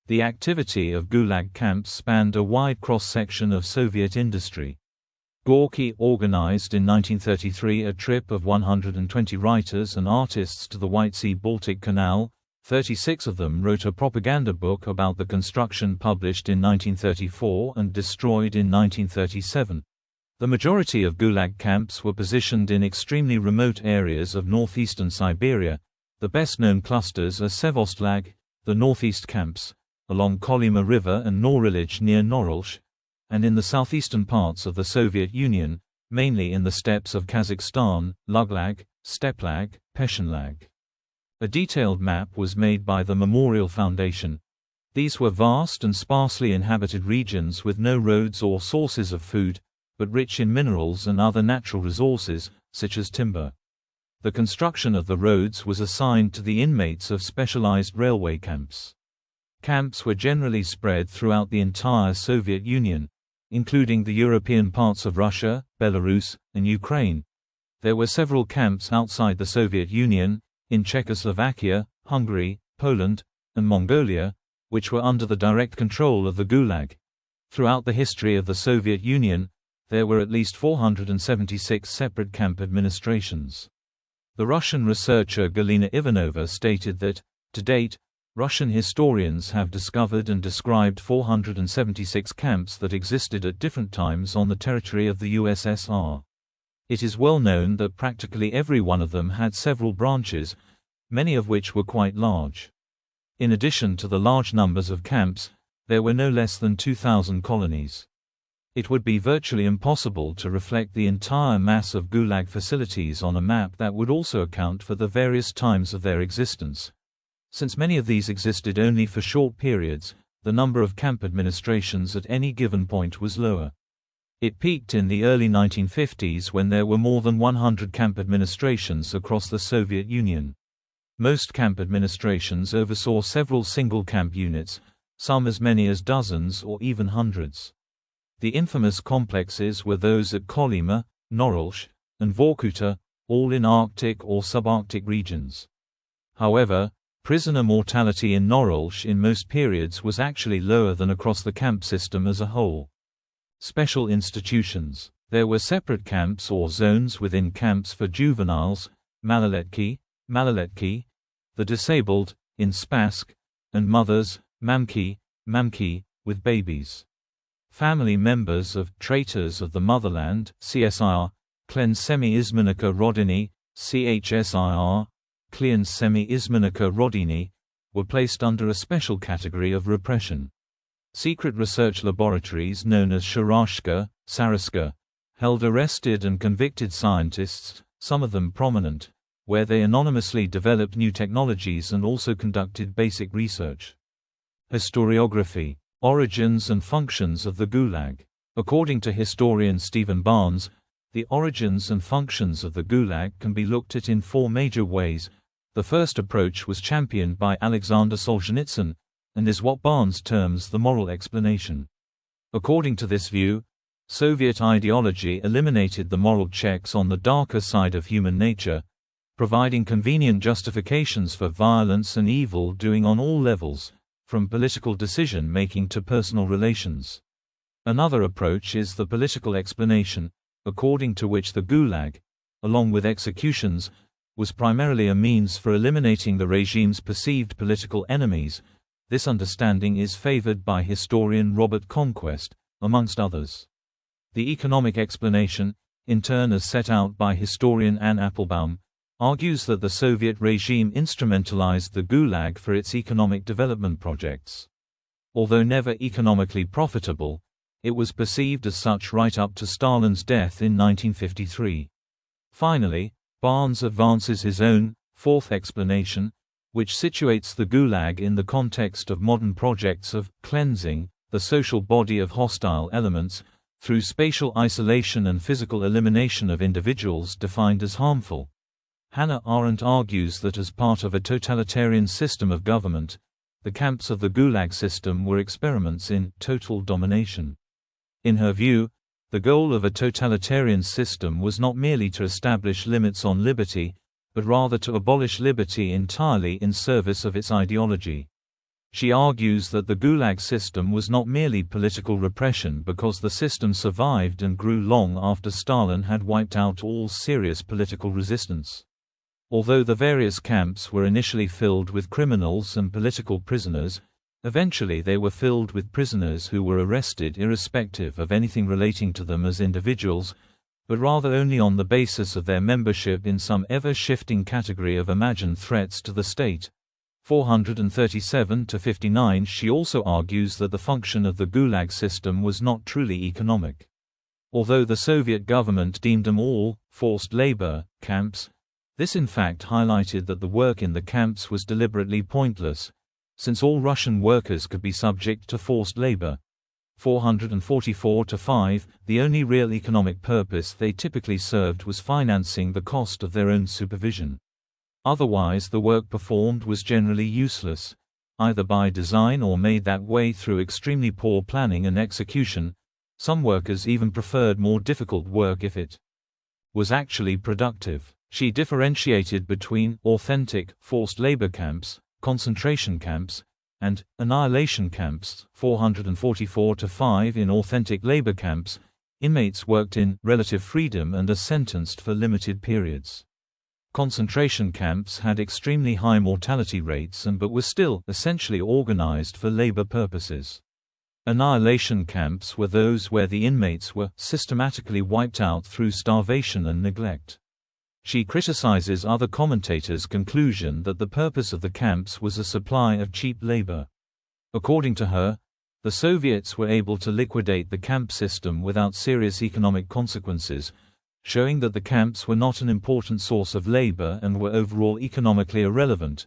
The activity of Gulag camps spanned a wide cross-section of Soviet industry. Gorky organized in 1933 a trip of 120 writers and artists to the White Sea-Baltic Canal. 36 of them wrote a propaganda book about the construction, published in 1934 and destroyed in 1937. The majority of Gulag camps were positioned in extremely remote areas of northeastern Siberia, The best-known clusters are Sevostlag, the northeast camps, along Kolyma River and Norilsk near Norilsk, and in the southeastern parts of the Soviet Union, mainly in the steppes of Kazakhstan, Luglag, Steplag, Peshenlag. A detailed map was made by the Memorial Foundation. These were vast and sparsely inhabited regions with no roads or sources of food, but rich in minerals and other natural resources, such as timber. The construction of the roads was assigned to the inmates of specialized railway camps. Camps were generally spread throughout the entire Soviet Union, including the European parts of Russia, Belarus, and Ukraine. There were several camps outside the Soviet Union, in Czechoslovakia, Hungary, Poland, and Mongolia, which were under the direct control of the Gulag. Throughout the history of the Soviet Union, there were at least 476 separate camp administrations. The Russian researcher Galina Ivanova stated that, to date, Russian historians have discovered and described 476 camps that existed at different times on the territory of the USSR. It is well known that practically every one of them had several branches, many of which were quite large. In addition to the large numbers of camps, there were no less than 2,000 colonies. It would be virtually impossible to reflect the entire mass of Gulag facilities on a map that would also account for the various times of their existence. Since many of these existed only for short periods, the number of camp administrations at any given point was lower. It peaked in the early 1950s when there were more than 100 camp administrations across the Soviet Union. Most camp administrations oversaw several single camp units, some as many as dozens or even hundreds. The infamous complexes were those at Kolyma, Norilsk, and Vorkuta, all in Arctic or subarctic regions. However, prisoner mortality in Norilsk in most periods was actually lower than across the camp system as a whole. Special institutions. There were separate camps or zones within camps for juveniles, maloletki, the disabled, in Spassk, and mothers, mamki, with babies. Family members of traitors of the motherland, CSIR, Klien semi-izmennika rodiny, CHSIR, Klien semi-izmennika rodiny, were placed under a special category of repression. Secret research laboratories known as Sharashka, held arrested and convicted scientists, some of them prominent, where they anonymously developed new technologies and also conducted basic research. Historiography. Origins and functions of the Gulag. According to historian Stephen Barnes, the origins and functions of the Gulag can be looked at in four major ways. The first approach was championed by Alexander Solzhenitsyn, and is what Barnes terms the moral explanation. According to this view, Soviet ideology eliminated the moral checks on the darker side of human nature, providing convenient justifications for violence and evil doing on all levels, from political decision-making to personal relations. Another approach is the political explanation, according to which the Gulag, along with executions, was primarily a means for eliminating the regime's perceived political enemies. This understanding is favored by historian Robert Conquest, amongst others. The economic explanation, in turn as set out by historian Anne Applebaum, argues that the Soviet regime instrumentalized the Gulag for its economic development projects. Although never economically profitable, it was perceived as such right up to Stalin's death in 1953. Finally, Barnes advances his own, fourth explanation, which situates the Gulag in the context of modern projects of cleansing the social body of hostile elements, through spatial isolation and physical elimination of individuals defined as harmful. Hannah Arendt argues that as part of a totalitarian system of government, the camps of the Gulag system were experiments in total domination. In her view, the goal of a totalitarian system was not merely to establish limits on liberty, but rather to abolish liberty entirely in service of its ideology. She argues that the Gulag system was not merely political repression because the system survived and grew long after Stalin had wiped out all serious political resistance. Although the various camps were initially filled with criminals and political prisoners, eventually they were filled with prisoners who were arrested irrespective of anything relating to them as individuals, but rather only on the basis of their membership in some ever-shifting category of imagined threats to the state. 437–59. She also argues that the function of the Gulag system was not truly economic. Although the Soviet government deemed them all forced labor camps, this in fact highlighted that the work in the camps was deliberately pointless, since all Russian workers could be subject to forced labor. 444–5. The only real economic purpose they typically served was financing the cost of their own supervision. Otherwise the work performed was generally useless, either by design or made that way through extremely poor planning and execution. Some workers even preferred more difficult work if it was actually productive. She differentiated between authentic, forced labor camps, concentration camps, and annihilation camps. 444–5. In authentic labor camps, inmates worked in relative freedom and are sentenced for limited periods. Concentration camps had extremely high mortality rates but were still essentially organized for labor purposes. Annihilation camps were those where the inmates were systematically wiped out through starvation and neglect. She criticizes other commentators' conclusion that the purpose of the camps was a supply of cheap labor. According to her, the Soviets were able to liquidate the camp system without serious economic consequences, showing that the camps were not an important source of labor and were overall economically irrelevant.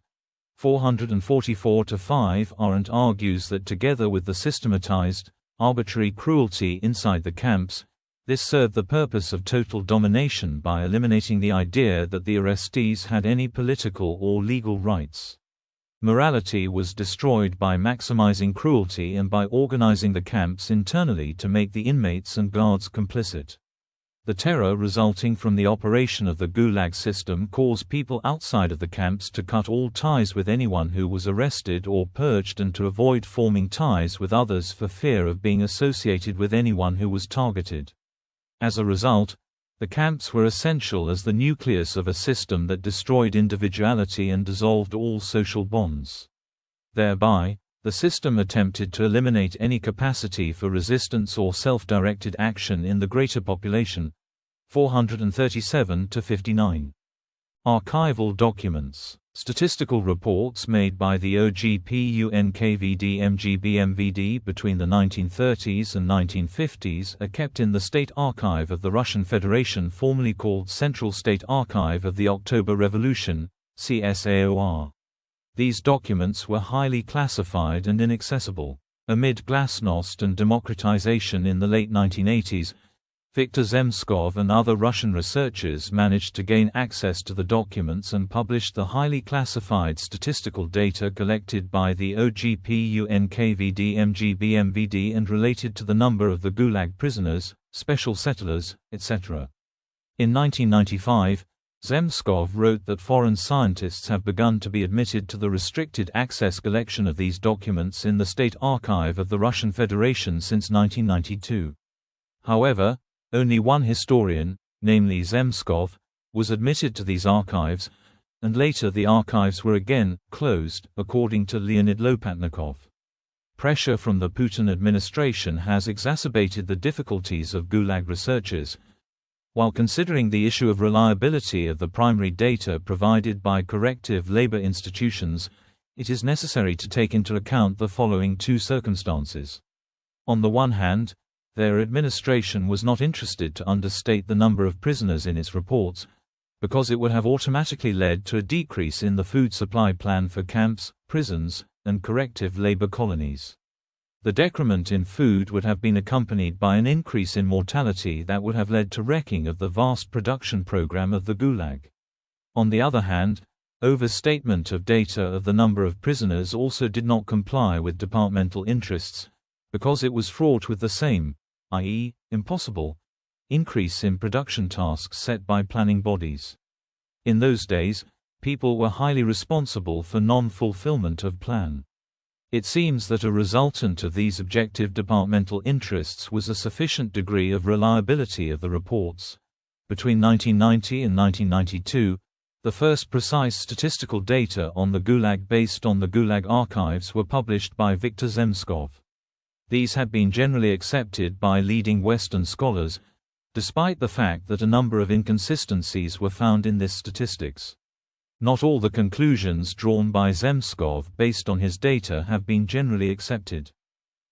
444–5. Arendt argues that together with the systematized, arbitrary cruelty inside the camps, this served the purpose of total domination by eliminating the idea that the arrestees had any political or legal rights. Morality was destroyed by maximizing cruelty and by organizing the camps internally to make the inmates and guards complicit. The terror resulting from the operation of the Gulag system caused people outside of the camps to cut all ties with anyone who was arrested or purged and to avoid forming ties with others for fear of being associated with anyone who was targeted. As a result, the camps were essential as the nucleus of a system that destroyed individuality and dissolved all social bonds. Thereby, the system attempted to eliminate any capacity for resistance or self-directed action in the greater population. 437–59. Archival documents. Statistical reports made by the OGPU-NKVD-MGB-MVD between the 1930s and 1950s are kept in the State Archive of the Russian Federation, formerly called Central State Archive of the October Revolution, CSAOR. These documents were highly classified and inaccessible. Amid glasnost and democratization in the late 1980s, Viktor Zemskov and other Russian researchers managed to gain access to the documents and published the highly classified statistical data collected by the OGPU-NKVD-MGB-MVD and related to the number of the Gulag prisoners, special settlers, etc. In 1995, Zemskov wrote that foreign scientists have begun to be admitted to the restricted access collection of these documents in the State Archive of the Russian Federation since 1992. However, only one historian, namely Zemskov, was admitted to these archives, and later the archives were again closed, according to Leonid Lopatnikov. Pressure from the Putin administration has exacerbated the difficulties of Gulag researchers. While considering the issue of reliability of the primary data provided by corrective labor institutions, it is necessary to take into account the following two circumstances. On the one hand, their administration was not interested to understate the number of prisoners in its reports, because it would have automatically led to a decrease in the food supply plan for camps, prisons, and corrective labor colonies. The decrement in food would have been accompanied by an increase in mortality that would have led to wrecking of the vast production program of the Gulag. On the other hand, overstatement of data of the number of prisoners also did not comply with departmental interests, because it was fraught with the same, i.e., impossible, increase in production tasks set by planning bodies. In those days, people were highly responsible for non-fulfillment of plan. It seems that a resultant of these objective departmental interests was a sufficient degree of reliability of the reports. Between 1990 and 1992, the first precise statistical data on the Gulag based on the Gulag archives were published by Viktor Zemskov. These had been generally accepted by leading Western scholars, despite the fact that a number of inconsistencies were found in this statistics. Not all the conclusions drawn by Zemskov based on his data have been generally accepted.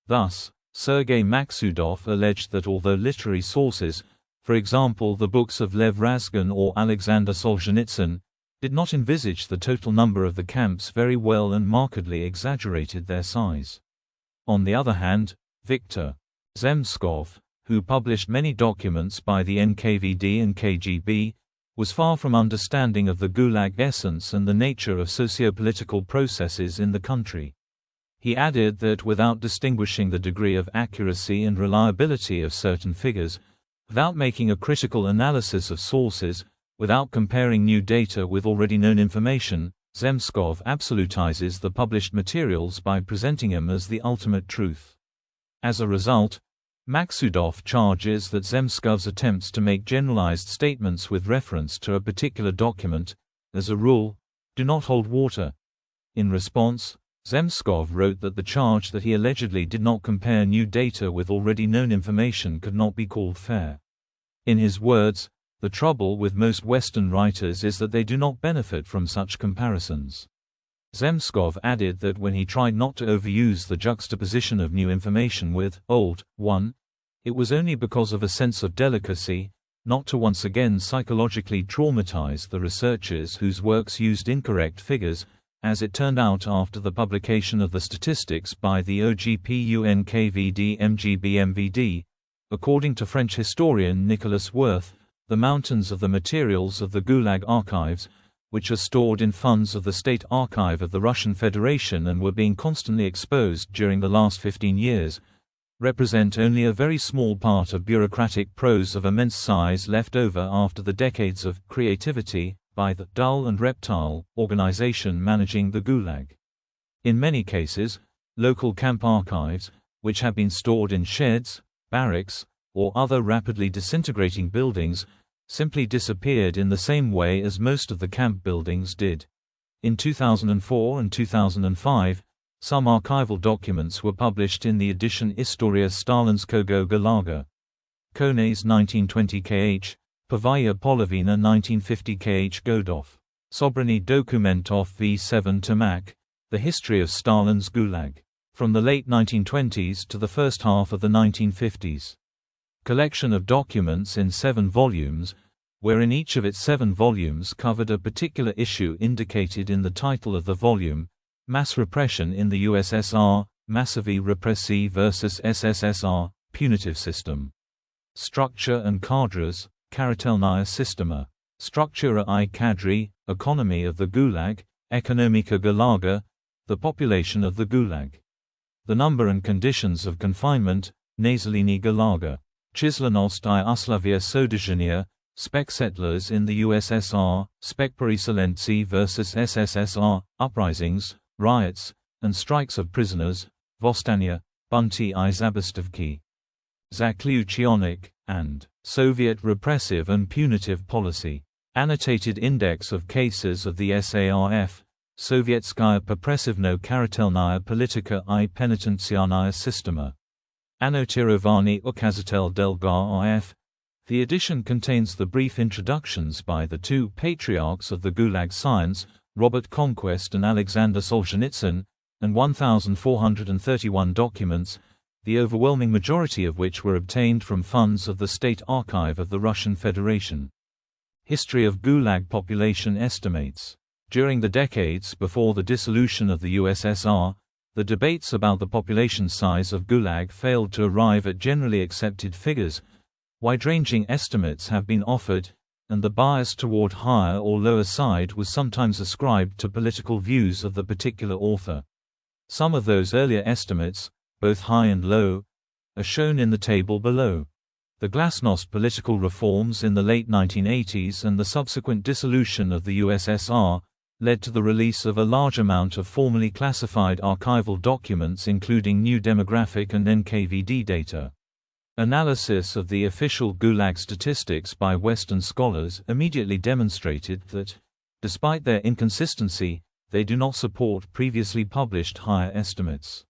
Thus, Sergei Maksudov alleged that although literary sources, for example the books of Lev Razgan or Alexander Solzhenitsyn, did not envisage the total number of the camps very well and markedly exaggerated their size. On the other hand, Viktor Zemskov, who published many documents by the NKVD and KGB, was far from understanding of the Gulag essence and the nature of socio-political processes in the country. He added that without distinguishing the degree of accuracy and reliability of certain figures, without making a critical analysis of sources, without comparing new data with already known information, Zemskov absolutizes the published materials by presenting them as the ultimate truth. As a result, Maksudov charges that Zemskov's attempts to make generalized statements with reference to a particular document, as a rule, do not hold water. In response, Zemskov wrote that the charge that he allegedly did not compare new data with already known information could not be called fair. In his words, the trouble with most Western writers is that they do not benefit from such comparisons. Zemskov added that when he tried not to overuse the juxtaposition of new information with old one, it was only because of a sense of delicacy, not to once again psychologically traumatize the researchers whose works used incorrect figures, as it turned out after the publication of the statistics by the OGPU-NKVD-MGB-MVD. According to French historian Nicolas Worth, the mountains of the materials of the Gulag archives, which are stored in funds of the State Archive of the Russian Federation and were being constantly exposed during the last 15 years, represent only a very small part of bureaucratic prose of immense size left over after the decades of creativity by the dull and reptile organization managing the Gulag. In many cases, local camp archives, which have been stored in sheds, barracks, or other rapidly disintegrating buildings, simply disappeared in the same way as most of the camp buildings did. In 2004 and 2005, some archival documents were published in the edition Istoria Stalinskogo Gulaga. Kones 1920 kh, Pavaya Polovina 1950 kh Godov. Sobrany Dokumentov v7 Tomak, The History of Stalin's Gulag. From the late 1920s to the first half of the 1950s. Collection of documents in 7 volumes, wherein each of its 7 volumes covered a particular issue indicated in the title of the volume: Mass Repression in the USSR, Massivi Repressi versus SSSR, Punitive System. Structure and Cadres, Karatelnaya Sistema. Struktura I Kadri, Economy of the Gulag, Ekonomika Gulaga, The Population of the Gulag. The Number and Conditions of Confinement, Naselini Gulaga. Chislenost I Uslavia Sodizhenia, Spec Settlers in the USSR, Spec Periselenci versus SSSR, Uprisings, Riots, and Strikes of Prisoners, Vostania, Bunty I Zabastovki. Zaključionik, and Soviet Repressive and Punitive Policy. Annotated Index of Cases of the SARF, Sovietskaya Popressivno Karatelnaya Politika I Penitenciarnaya Sistema. Annotirovanny Ukazatel Delga IF. The edition contains the brief introductions by the 2 patriarchs of the Gulag science, Robert Conquest and Alexander Solzhenitsyn, and 1,431 documents, the overwhelming majority of which were obtained from funds of the State Archive of the Russian Federation. History of Gulag Population Estimates. During the decades before the dissolution of the USSR, the debates about the population size of Gulag failed to arrive at generally accepted figures. Wide-ranging estimates have been offered, and the bias toward higher or lower side was sometimes ascribed to political views of the particular author. Some of those earlier estimates, both high and low, are shown in the table below. The glasnost political reforms in the late 1980s and the subsequent dissolution of the USSR led to the release of a large amount of formally classified archival documents including new demographic and NKVD data. Analysis of the official Gulag statistics by Western scholars immediately demonstrated that, despite their inconsistency, they do not support previously published higher estimates.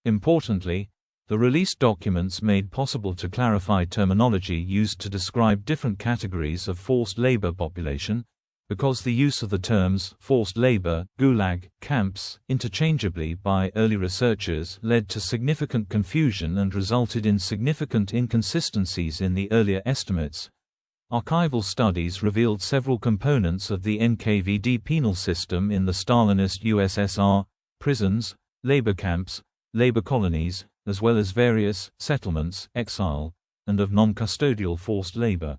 Importantly, The released documents made possible to clarify terminology used to describe different categories of forced labor population, because the use of the terms forced labor, Gulag, camps, interchangeably by early researchers led to significant confusion and resulted in significant inconsistencies in the earlier estimates. Archival studies revealed several components of the NKVD penal system in the Stalinist USSR: prisons, labor camps, labor colonies, as well as various settlements, exile, and of non-custodial forced labor.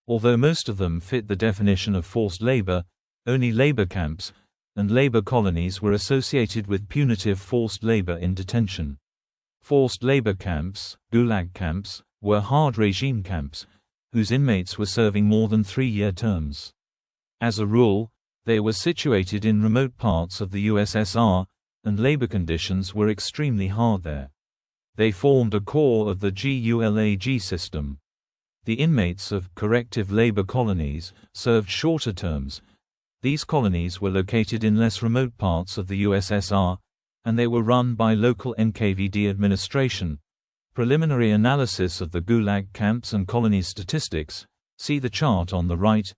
Although most of them fit the definition of forced labor, only labor camps and labor colonies were associated with punitive forced labor in detention. Forced labor camps, Gulag camps, were hard regime camps, whose inmates were serving more than 3-year terms. As a rule, they were situated in remote parts of the USSR, and labor conditions were extremely hard there. They formed a core of the Gulag system. The inmates of corrective labor colonies served shorter terms. These colonies were located in less remote parts of the USSR, and they were run by local NKVD administration. Preliminary analysis of the Gulag camps and colonies statistics, see the chart on the right,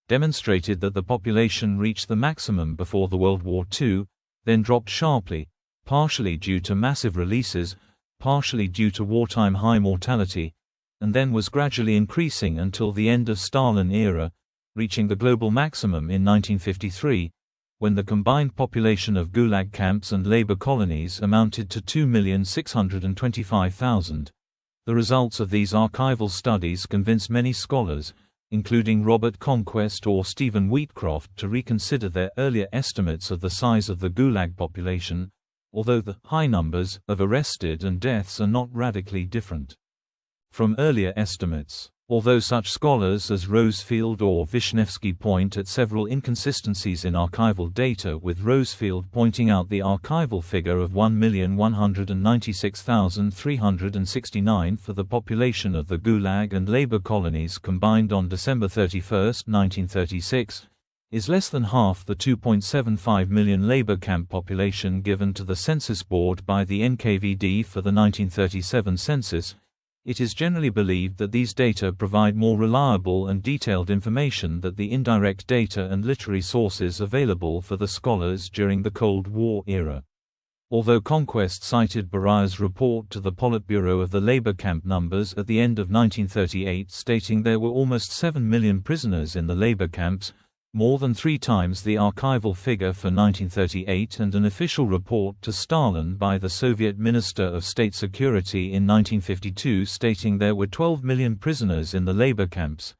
demonstrated that the population reached the maximum before the World War II, then dropped sharply, partially due to massive releases, partially due to wartime high mortality, and then was gradually increasing until the end of Stalin era, reaching the global maximum in 1953, when the combined population of Gulag camps and labor colonies amounted to 2,625,000. The results of these archival studies convinced many scholars, including Robert Conquest or Stephen Wheatcroft, to reconsider their earlier estimates of the size of the Gulag population, although the high numbers of arrested and deaths are not radically different from earlier estimates. Although such scholars as Rosefield or Vishnevsky point at several inconsistencies in archival data, with Rosefield pointing out the archival figure of 1,196,369 for the population of the Gulag and labor colonies combined on December 31, 1936, is less than half the 2.75 million labor camp population given to the Census Board by the NKVD for the 1937 census. It is generally believed that these data provide more reliable and detailed information than the indirect data and literary sources available for the scholars during the Cold War era. Although Conquest cited Baraya's report to the Politburo of the labor camp numbers at the end of 1938, stating there were almost 7 million prisoners in the labor camps, more than 3 times the archival figure for 1938, and an official report to Stalin by the Soviet Minister of State Security in 1952 stating there were 12 million prisoners in the labor camps.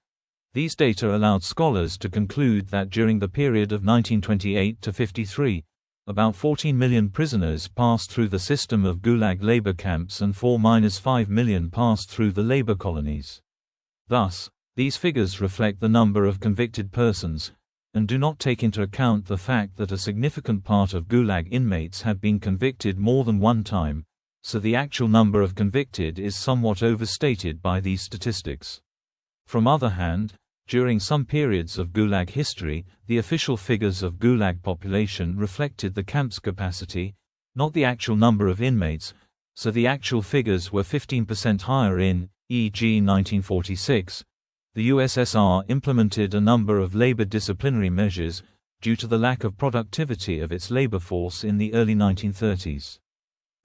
These data allowed scholars to conclude that during the period of 1928 to 53, about 14 million prisoners passed through the system of Gulag labor camps and 4–5 million passed through the labor colonies. Thus, these figures reflect the number of convicted persons, and do not take into account the fact that a significant part of Gulag inmates had been convicted more than one time, so the actual number of convicted is somewhat overstated by these statistics. From other hand, during some periods of Gulag history, the official figures of Gulag population reflected the camp's capacity, not the actual number of inmates, so the actual figures were 15% higher in, e.g. 1946. The USSR implemented a number of labor disciplinary measures, due to the lack of productivity of its labor force in the early 1930s.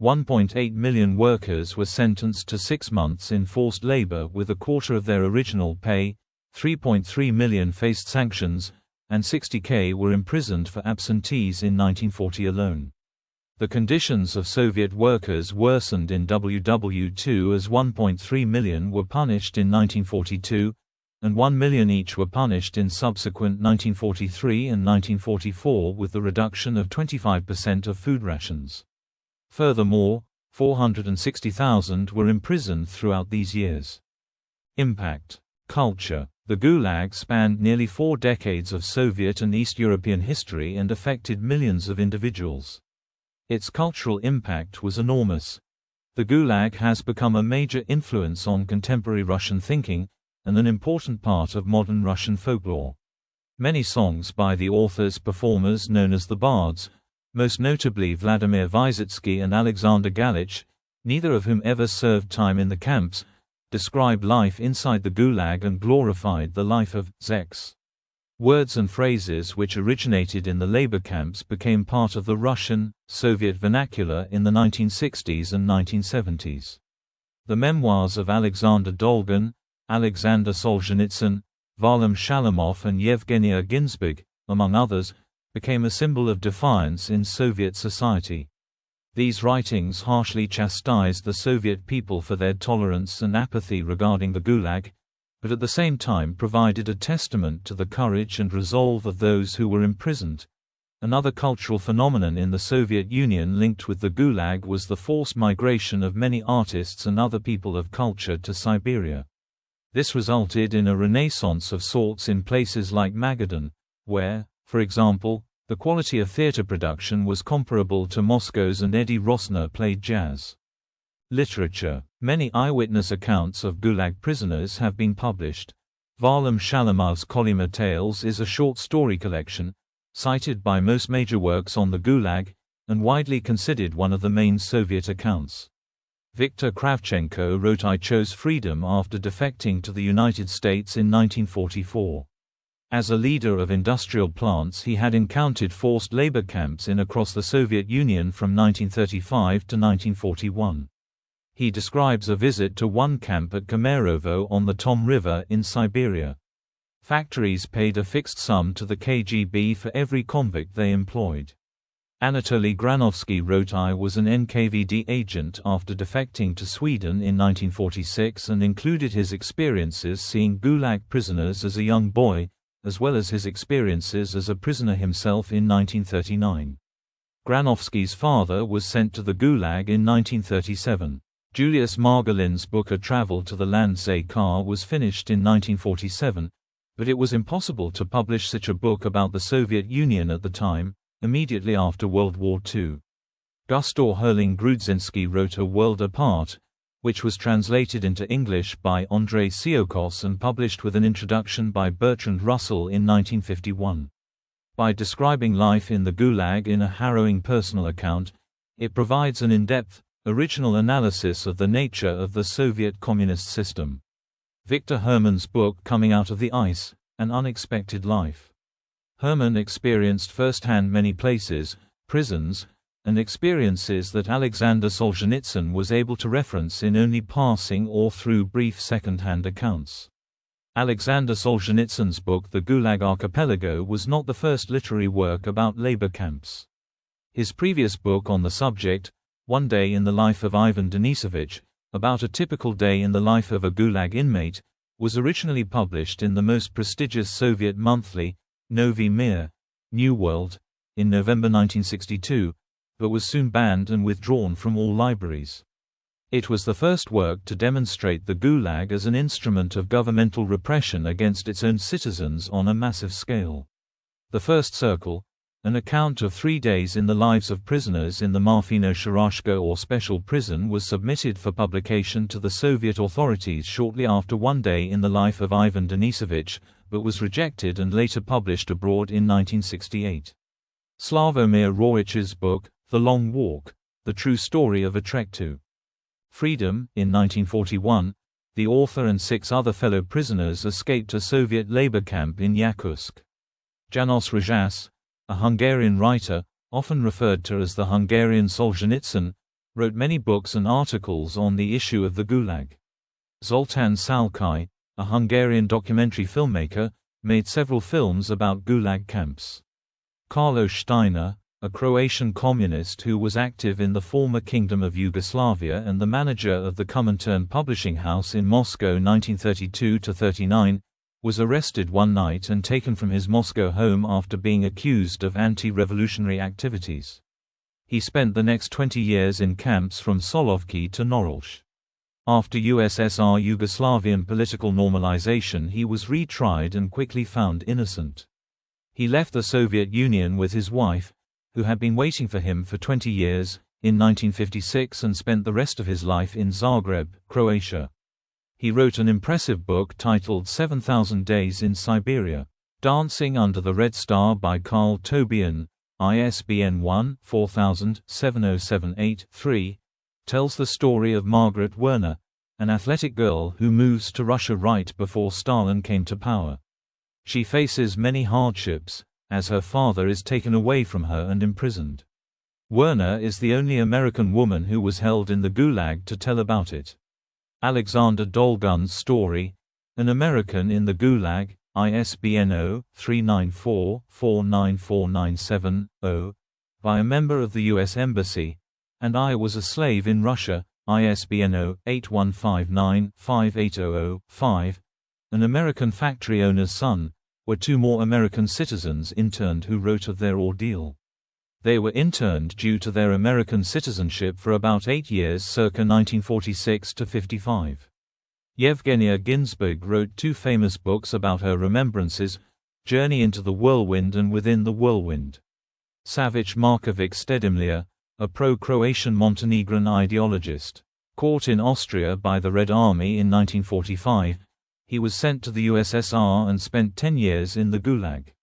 1.8 million workers were sentenced to 6 months in forced labor with a quarter of their original pay, 3.3 million faced sanctions, and 60,000 were imprisoned for absentees in 1940 alone. The conditions of Soviet workers worsened in WW2 as 1.3 million were punished in 1942, and 1 million each were punished in subsequent 1943 and 1944 with the reduction of 25% of food rations. Furthermore, 460,000 were imprisoned throughout these years. Impact. Culture. The Gulag spanned nearly 4 decades of Soviet and East European history and affected millions of individuals. Its cultural impact was enormous. The Gulag has become a major influence on contemporary Russian thinking, and an important part of modern Russian folklore. Many songs by the authors-performers known as the Bards, most notably Vladimir Vysotsky and Alexander Galich, neither of whom ever served time in the camps, described life inside the Gulag and glorified the life of Zeks. Words and phrases which originated in the labor camps became part of the Russian, Soviet vernacular in the 1960s and 1970s. The memoirs of Alexander Dolgan, Alexander Solzhenitsyn, Varlam Shalamov and Yevgenia Ginsburg, among others, became a symbol of defiance in Soviet society. These writings harshly chastised the Soviet people for their tolerance and apathy regarding the Gulag, but at the same time provided a testament to the courage and resolve of those who were imprisoned. Another cultural phenomenon in the Soviet Union linked with the Gulag was the forced migration of many artists and other people of culture to Siberia. This resulted in a renaissance of sorts in places like Magadan, where, for example, the quality of theater production was comparable to Moscow's, and Eddie Rosner played jazz. Literature. Many eyewitness accounts of Gulag prisoners have been published. Varlam Shalamov's Kolyma Tales is a short story collection, cited by most major works on the Gulag, and widely considered one of the main Soviet accounts. Viktor Kravchenko wrote I chose freedom after defecting to the United States in 1944. As a leader of industrial plants, he had encountered forced labor camps across the Soviet Union from 1935 to 1941. He describes a visit to one camp at Kemerovo on the Tom River in Siberia. Factories paid a fixed sum to the KGB for every convict they employed. Anatoly Granovsky wrote I was an NKVD agent after defecting to Sweden in 1946 and included his experiences seeing Gulag prisoners as a young boy, as well as his experiences as a prisoner himself in 1939. Granovsky's father was sent to the Gulag in 1937. Julius Margolin's book A Travel to the Land Zakar was finished in 1947, but it was impossible to publish such a book about the Soviet Union at the time, immediately after World War II. Gustor Herling Grudzinski wrote A World Apart, which was translated into English by Andrei Tsiolkovs and published with an introduction by Bertrand Russell in 1951. By describing life in the Gulag in a harrowing personal account, it provides an in-depth, original analysis of the nature of the Soviet communist system. Victor Herman's book Coming Out of the Ice, An Unexpected Life. Herman experienced firsthand many places, prisons, and experiences that Alexander Solzhenitsyn was able to reference in only passing or through brief second-hand accounts. Alexander Solzhenitsyn's book The Gulag Archipelago was not the first literary work about labor camps. His previous book on the subject, One Day in the Life of Ivan Denisovich, about a typical day in the life of a Gulag inmate, was originally published in the most prestigious Soviet monthly, Novy Mir, New World, in November 1962, but was soon banned and withdrawn from all libraries. It was the first work to demonstrate the Gulag as an instrument of governmental repression against its own citizens on a massive scale. The First Circle, an account of 3 days in the lives of prisoners in the Marfino-Sharashka or special prison, was submitted for publication to the Soviet authorities shortly after One Day in the Life of Ivan Denisovich, but was rejected and later published abroad in 1968. Slavomir Roich's book, The Long Walk, The True Story of a Trek to Freedom, in 1941, the author and 6 other fellow prisoners escaped a Soviet labor camp in Yakutsk. Janos Rajas, a Hungarian writer, often referred to as the Hungarian Solzhenitsyn, wrote many books and articles on the issue of the Gulag. Zoltán Szalkai, a Hungarian documentary filmmaker, made several films about Gulag camps. Carlo Steiner, a Croatian communist who was active in the former Kingdom of Yugoslavia and the manager of the Comintern publishing house in Moscow 1932–39, was arrested one night and taken from his Moscow home after being accused of anti-revolutionary activities. He spent the next 20 years in camps from Solovki to Norolch. After USSR Yugoslavian political normalization, he was retried and quickly found innocent. He left the Soviet Union with his wife, who had been waiting for him for 20 years, in 1956 and spent the rest of his life in Zagreb, Croatia. He wrote an impressive book titled 7,000 Days in Siberia. Dancing Under the Red Star by Carl Tobian, ISBN 1-4000-7078-3, tells the story of Margaret Werner, an athletic girl who moves to Russia right before Stalin came to power. She faces many hardships, as her father is taken away from her and imprisoned. Werner is the only American woman who was held in the Gulag to tell about it. Alexander Dolgun's story, An American in the Gulag, ISBN 0-394-49497-0, by a member of the U.S. Embassy, and I Was a Slave in Russia, ISBN 0-8159-5800-5, An American factory owner's son, were two more American citizens interned who wrote of their ordeal. They were interned due to their American citizenship for about 8 years circa 1946 to 55. Yevgenia Ginsburg wrote 2 famous books about her remembrances, Journey into the Whirlwind and Within the Whirlwind. Savic Markovic Stedimlja, a pro-Croatian Montenegrin ideologist. Caught in Austria by the Red Army in 1945, he was sent to the USSR and spent 10 years in the Gulag.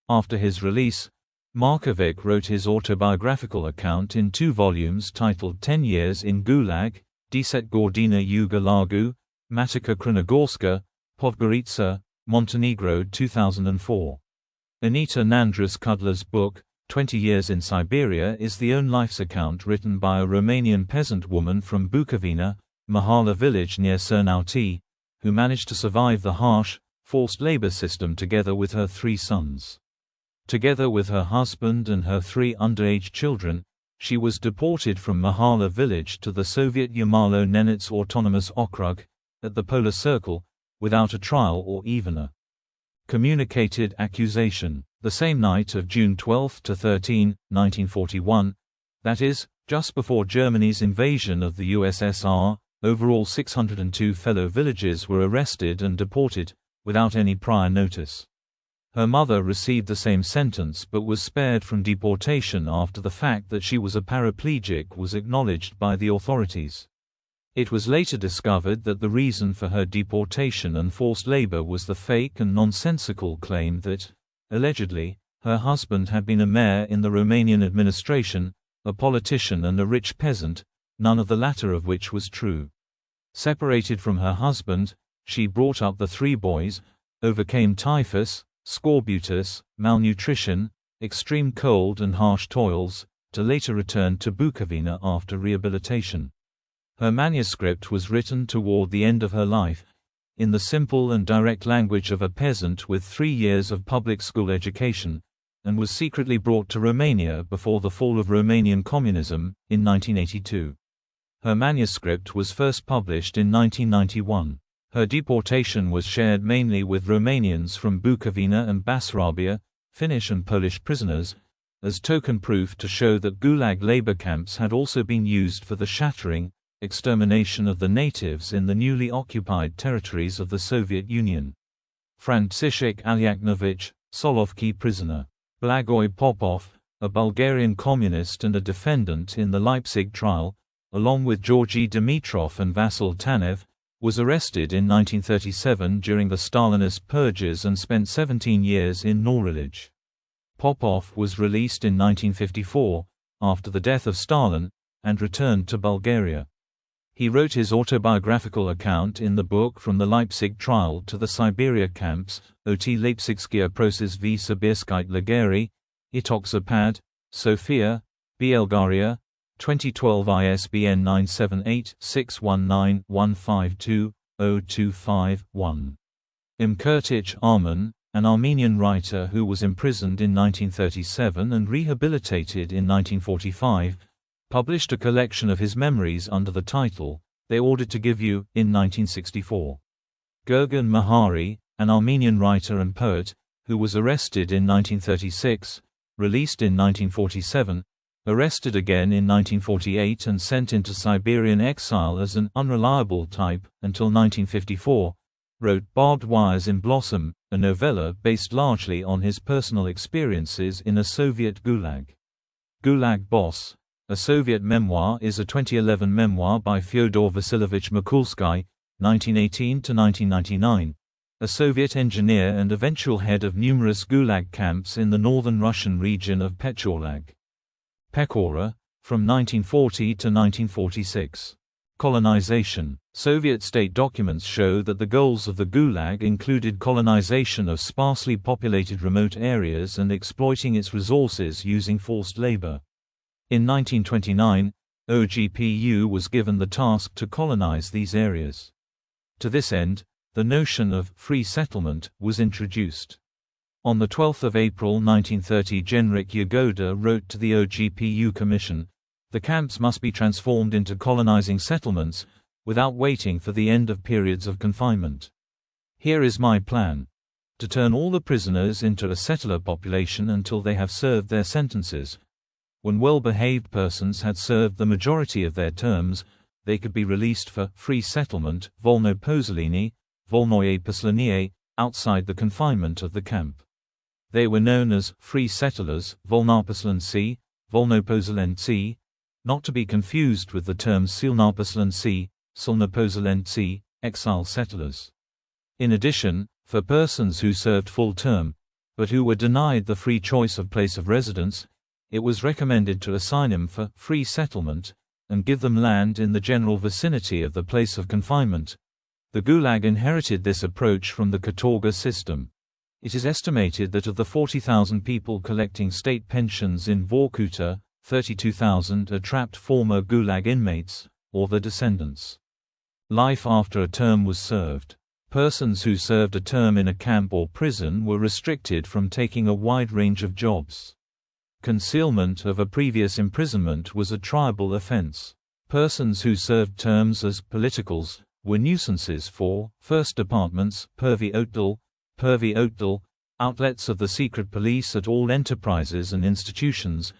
After his release, Markovic wrote his autobiographical account in 2 volumes titled 10 Years in Gulag, 10 Godina u Gulagu, Matica Crnogorska, Podgorica, Montenegro 2004. Anita Nandras Kudlar's book, 20 Years in Siberia is the own life's account written by a Romanian peasant woman from Bukovina, Mahala village near Cernăuți, who managed to survive the harsh, forced labor system together with her 3 sons. Together with her husband and her 3 underage children, she was deported from Mahala village to the Soviet Yarmalo-Nenets Autonomous Okrug, at the Polar Circle, without a trial or even a communicated accusation. The same night of June 12 to 13, 1941, that is, just before Germany's invasion of the USSR, overall 602 fellow villagers were arrested and deported, without any prior notice. Her mother received the same sentence but was spared from deportation after the fact that she was a paraplegic was acknowledged by the authorities. It was later discovered that the reason for her deportation and forced labor was the fake and nonsensical claim that, allegedly, her husband had been a mayor in the Romanian administration, a politician and a rich peasant, none of the latter of which was true. Separated from her husband, she brought up the 3 boys, overcame typhus, scorbutus, malnutrition, extreme cold and harsh toils, to later return to Bukovina after rehabilitation. Her manuscript was written toward the end of her life, in the simple and direct language of a peasant with 3 years of public school education, and was secretly brought to Romania before the fall of Romanian communism, in 1982. Her manuscript was first published in 1991. Her deportation was shared mainly with Romanians from Bukovina and Basarabia, Finnish and Polish prisoners, as token proof to show that Gulag labor camps had also been used for the shattering, extermination of the natives in the newly occupied territories of the Soviet Union. Franciszek Alyaknovich, Solovki prisoner. Blagoj Popov, a Bulgarian communist and a defendant in the Leipzig trial, along with Georgy Dimitrov and Vasil Tanev, was arrested in 1937 during the Stalinist purges and spent 17 years in Norilsk. Popov was released in 1954, after the death of Stalin, and returned to Bulgaria. He wrote his autobiographical account in the book From the Leipzig Trial to the Siberia Camps, Ot Leipzigskia Proces v Sibirskite Lageri, Itoxapad, Sofia, Bulgaria, 2012 ISBN 978-619-152-025-1. Imkurtich Arman, an Armenian writer who was imprisoned in 1937 and rehabilitated in 1945, published a collection of his memories under the title, They Ordered to Give You, in 1964. Gurgen Mahari, an Armenian writer and poet, who was arrested in 1936, released in 1947, arrested again in 1948 and sent into Siberian exile as an unreliable type until 1954, wrote Barbed Wires in Blossom, a novella based largely on his personal experiences in a Soviet gulag. Gulag Boss, a Soviet memoir, is a 2011 memoir by Fyodor Vasilyevich Mikulsky, 1918–1999, a Soviet engineer and eventual head of numerous gulag camps in the northern Russian region of Pechorlag. Pechora, from 1940 to 1946. Colonization. Soviet state documents show that the goals of the Gulag included colonization of sparsely populated remote areas and exploiting its resources using forced labor. In 1929, OGPU was given the task to colonize these areas. To this end, the notion of free settlement was introduced. On 12 April 1930, Genrik Yagoda wrote to the OGPU Commission, "The camps must be transformed into colonizing settlements, without waiting for the end of periods of confinement. Here is my plan. To turn all the prisoners into a settler population until they have served their sentences. When well-behaved persons had served the majority of their terms, they could be released for free settlement, volnoposelenie, volnoje outside the confinement of the camp. They were known as free settlers, volnoposelenci, volnoposelenci, not to be confused with the term silnoposelenci, silnoposelenci, exile settlers. In addition, for persons who served full term, but who were denied the free choice of place of residence, it was recommended to assign them for free settlement, and give them land in the general vicinity of the place of confinement. The Gulag inherited this approach from the Katorga system. It is estimated that of the 40,000 people collecting state pensions in Vorkuta, 32,000 are trapped former Gulag inmates, or their descendants. Life after a term was served. Persons who served a term in a camp or prison were restricted from taking a wide range of jobs. Concealment of a previous imprisonment was a triable offense. Persons who served terms as politicals were nuisances for first departments, pervi otdal, outlets of the secret police at all enterprises and institutions,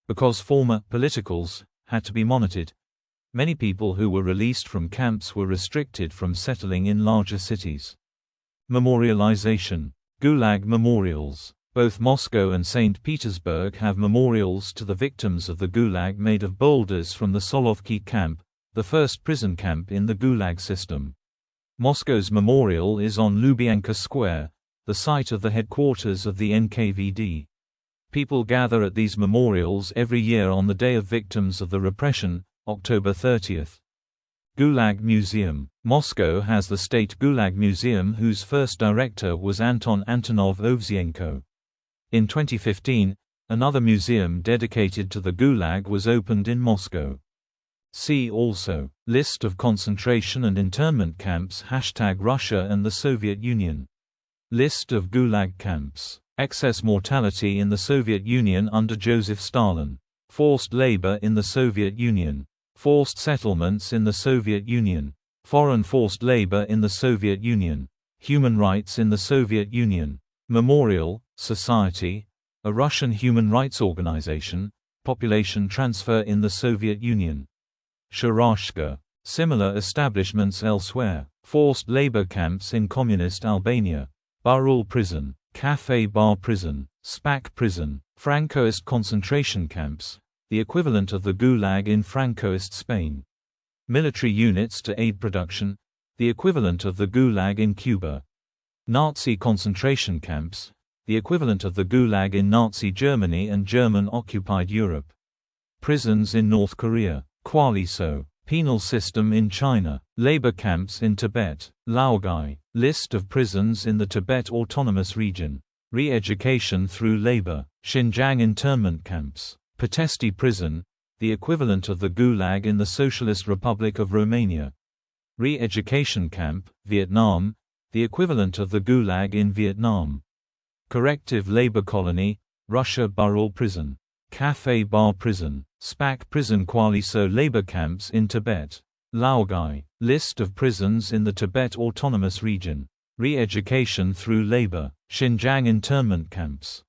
because former politicals had to be monitored. Many people who were released from camps were restricted from settling in larger cities. Memorialization. Gulag memorials. Both Moscow and St. Petersburg have memorials to the victims of the Gulag made of boulders from the Solovki camp, the first prison camp in the Gulag system. Moscow's memorial is on Lubyanka Square, the site of the headquarters of the NKVD. People gather at these memorials every year on the Day of Victims of the Repression, October 30th. Gulag Museum. Moscow has the State Gulag Museum, whose first director was Anton Antonov Ovzienko. In 2015, another museum dedicated to the Gulag was opened in Moscow. See also, List of concentration and internment camps #Russia and the Soviet Union. List of Gulag camps. Excess mortality in the Soviet Union under Joseph Stalin. Forced labor in the Soviet Union. Forced settlements in the Soviet Union. Foreign forced labor in the Soviet Union. Human rights in the Soviet Union. Memorial Society, a Russian human rights organization. Population transfer in the Soviet Union. Sharashka. Similar establishments elsewhere. Forced labor camps in communist Albania. Barul prison. Café Bar prison. Spac prison. Francoist concentration camps, the equivalent of the Gulag in Francoist Spain. Military units to aid production, the equivalent of the Gulag in Cuba. Nazi concentration camps, the equivalent of the Gulag in Nazi Germany and German-occupied Europe. Prisons in North Korea. Kwaliso. Penal system in China. Labor camps in Tibet. Laogai. List of prisons in the Tibet Autonomous Region. Re-education through labor. Xinjiang internment camps. Pestesti prison, the equivalent of the Gulag in the Socialist Republic of Romania. Re-education camp, Vietnam, the equivalent of the Gulag in Vietnam. Corrective labor colony, Russia. Barul prison. Café Bar prison. Spac prison. Kwaliso labor camps in Tibet. Laogai. List of prisons in the Tibet Autonomous Region. Re-education through labor. Xinjiang internment camps.